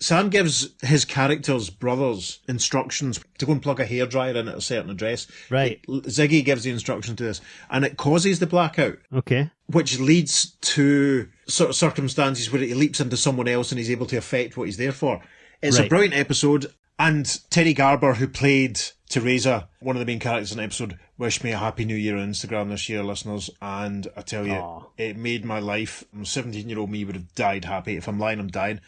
Sam gives his character's brothers instructions to go and plug a hairdryer in at a certain address. Right. Ziggy gives the instruction to this, and it causes the blackout. Okay. Which leads to sort of circumstances where he leaps into someone else and he's able to affect what he's there for. It's a brilliant episode, and Terry Garber, who played Teresa, one of the main characters in the episode, wished me a happy new year on Instagram this year, listeners, and I tell you, it made my life. 17-year-old me would have died happy. If I'm lying, I'm dying.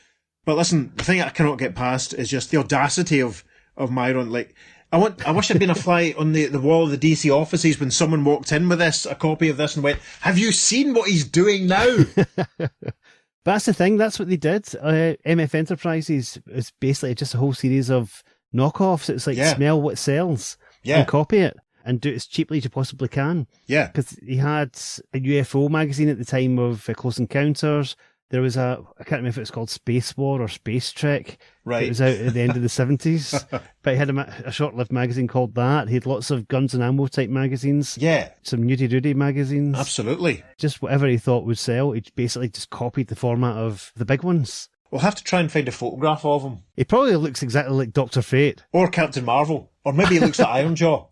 But listen, the thing I cannot get past is just the audacity of Myron. Like, I wish I'd been a fly on the wall of the DC offices when someone walked in with a copy of this and went, "Have you seen what he's doing now?" But that's the thing, that's what they did. MF Enterprises is basically just a whole series of knockoffs. It's like smell what sells and copy it and do it as cheaply as you possibly can. Yeah. Because he had a UFO magazine at the time of Close Encounters. There was I can't remember if it was called Space War or Space Trek. Right. It was out at the end of the 70s. But he had a short-lived magazine called that. He had lots of guns and ammo type magazines. Yeah. Some nudie-doody magazines. Absolutely. Just whatever he thought would sell, he basically just copied the format of the big ones. We'll have to try and find a photograph of him. He probably looks exactly like Dr. Fate. Or Captain Marvel. Or maybe he looks like Iron Jaw.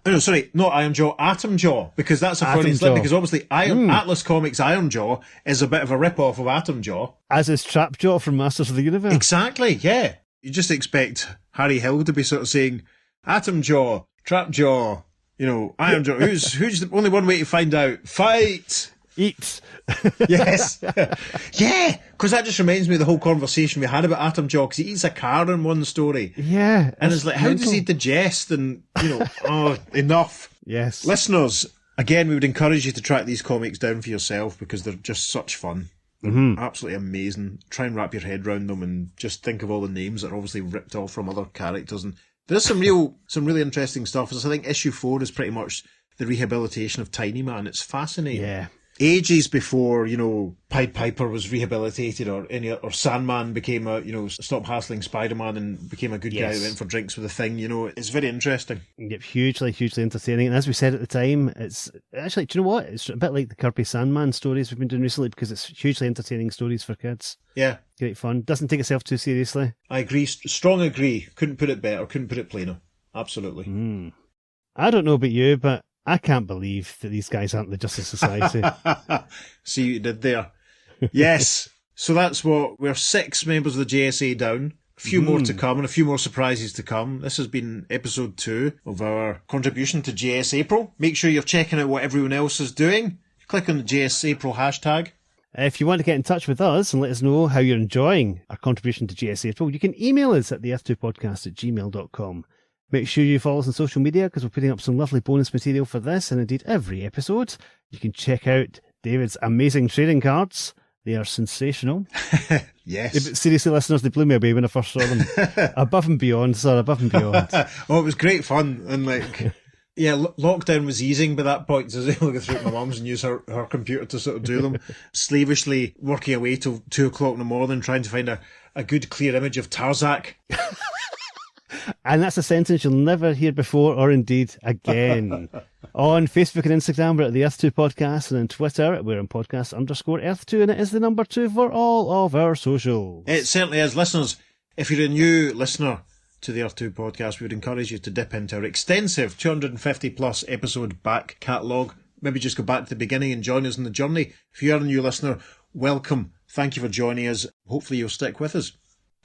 No, sorry, not Iron Jaw, Atom Jaw, because that's a Freudian slip, because obviously Atlas Comics Iron Jaw is a bit of a rip-off of Atom Jaw. As is Trap Jaw from Masters of the Universe. Exactly, yeah. You just expect Harry Hill to be sort of saying, Atom Jaw, Trap Jaw, Iron Jaw. Who's the only one way to find out? Fight! Eat. Yes. Yeah, because that just reminds me of the whole conversation we had about Atom Jaw, because he eats a car in one story. Yeah. And it's like, how does he digest? And, enough. Yes. Listeners, again, we would encourage you to track these comics down for yourself, because they're just such fun. They're absolutely amazing. Try and wrap your head around them and just think of all the names that are obviously ripped off from other characters. And there's some really interesting stuff. I think issue 4 is pretty much the rehabilitation of Tiny Man. It's fascinating. Yeah. Ages before, Pied Piper was rehabilitated or Sandman became stop hassling Spider-Man and became a good guy who went for drinks with the Thing, it's very interesting. Yep, hugely, hugely entertaining. And as we said at the time, it's actually, do you know what? It's a bit like the Kirby Sandman stories we've been doing recently, because it's hugely entertaining stories for kids. Yeah. Great fun. Doesn't take itself too seriously. I agree. Strong agree. Couldn't put it better. Couldn't put it plainer. Absolutely. I don't know about you, but I can't believe that these guys aren't the Justice Society. See what you did there. Yes. So that's we're 6 members of the JSA down. A few more to come and a few more surprises to come. This has been episode 2 of our contribution to JSAPRIL. Make sure you're checking out what everyone else is doing. Click on the JSAPRIL hashtag. If you want to get in touch with us and let us know how you're enjoying our contribution to JSAPRIL, you can email us at theearth2podcast@gmail.com. Make sure you follow us on social media, because we're putting up some lovely bonus material for this and indeed every episode. You can check out David's amazing trading cards. They are sensational. Yes. Seriously, listeners, they blew me away when I first saw them. Above and beyond, sir, above and beyond. Oh, it was great fun. And lockdown was easing by that point, so I was able to go through to my mum's and use her computer to sort of do them. Slavishly working away till 2 o'clock in the morning, trying to find a good clear image of Tarzak. And that's a sentence you'll never hear before or indeed again. On Facebook and Instagram, we're at the Earth2 Podcast, and on Twitter, we're on podcast_Earth2, and it is the number 2 for all of our socials. It certainly is. Listeners, if you're a new listener to the Earth2 Podcast, we would encourage you to dip into our extensive 250 plus episode back catalogue. Maybe just go back to the beginning and join us on the journey. If you are a new listener, welcome. Thank you for joining us. Hopefully you'll stick with us.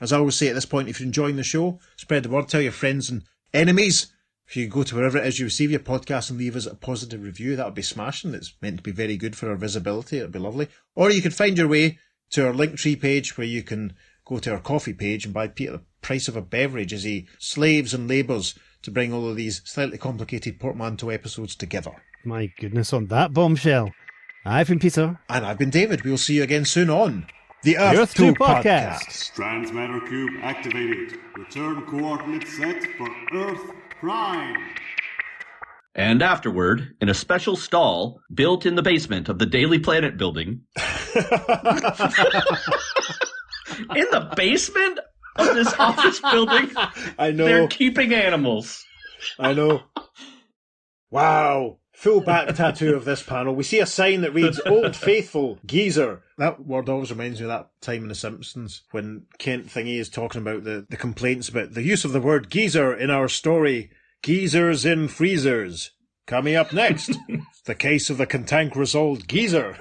As I always say at this point, if you're enjoying the show, spread the word, tell your friends and enemies. If you go to wherever it is you receive your podcast and leave us a positive review, that would be smashing. It's meant to be very good for our visibility. It would be lovely. Or you could find your way to our Linktree page, where you can go to our coffee page and buy Pete at the price of a beverage as he slaves and labours to bring all of these slightly complicated portmanteau episodes together. My goodness, on that bombshell. I've been Peter. And I've been David. We'll see you again soon on the Earth2 Podcast. Strands matter cube activated. Return coordinates set for Earth Prime. And afterward, in a special stall built in the basement of the Daily Planet building. In the basement of this office building? I know. They're keeping animals. I know. Wow. Full back tattoo of this panel. We see a sign that reads Old Faithful Geezer. That word always reminds me of that time in The Simpsons when Kent Thingy is talking about the complaints about the use of the word geezer in our story. Geezers in freezers. Coming up next, the case of the cantankerous old geezer.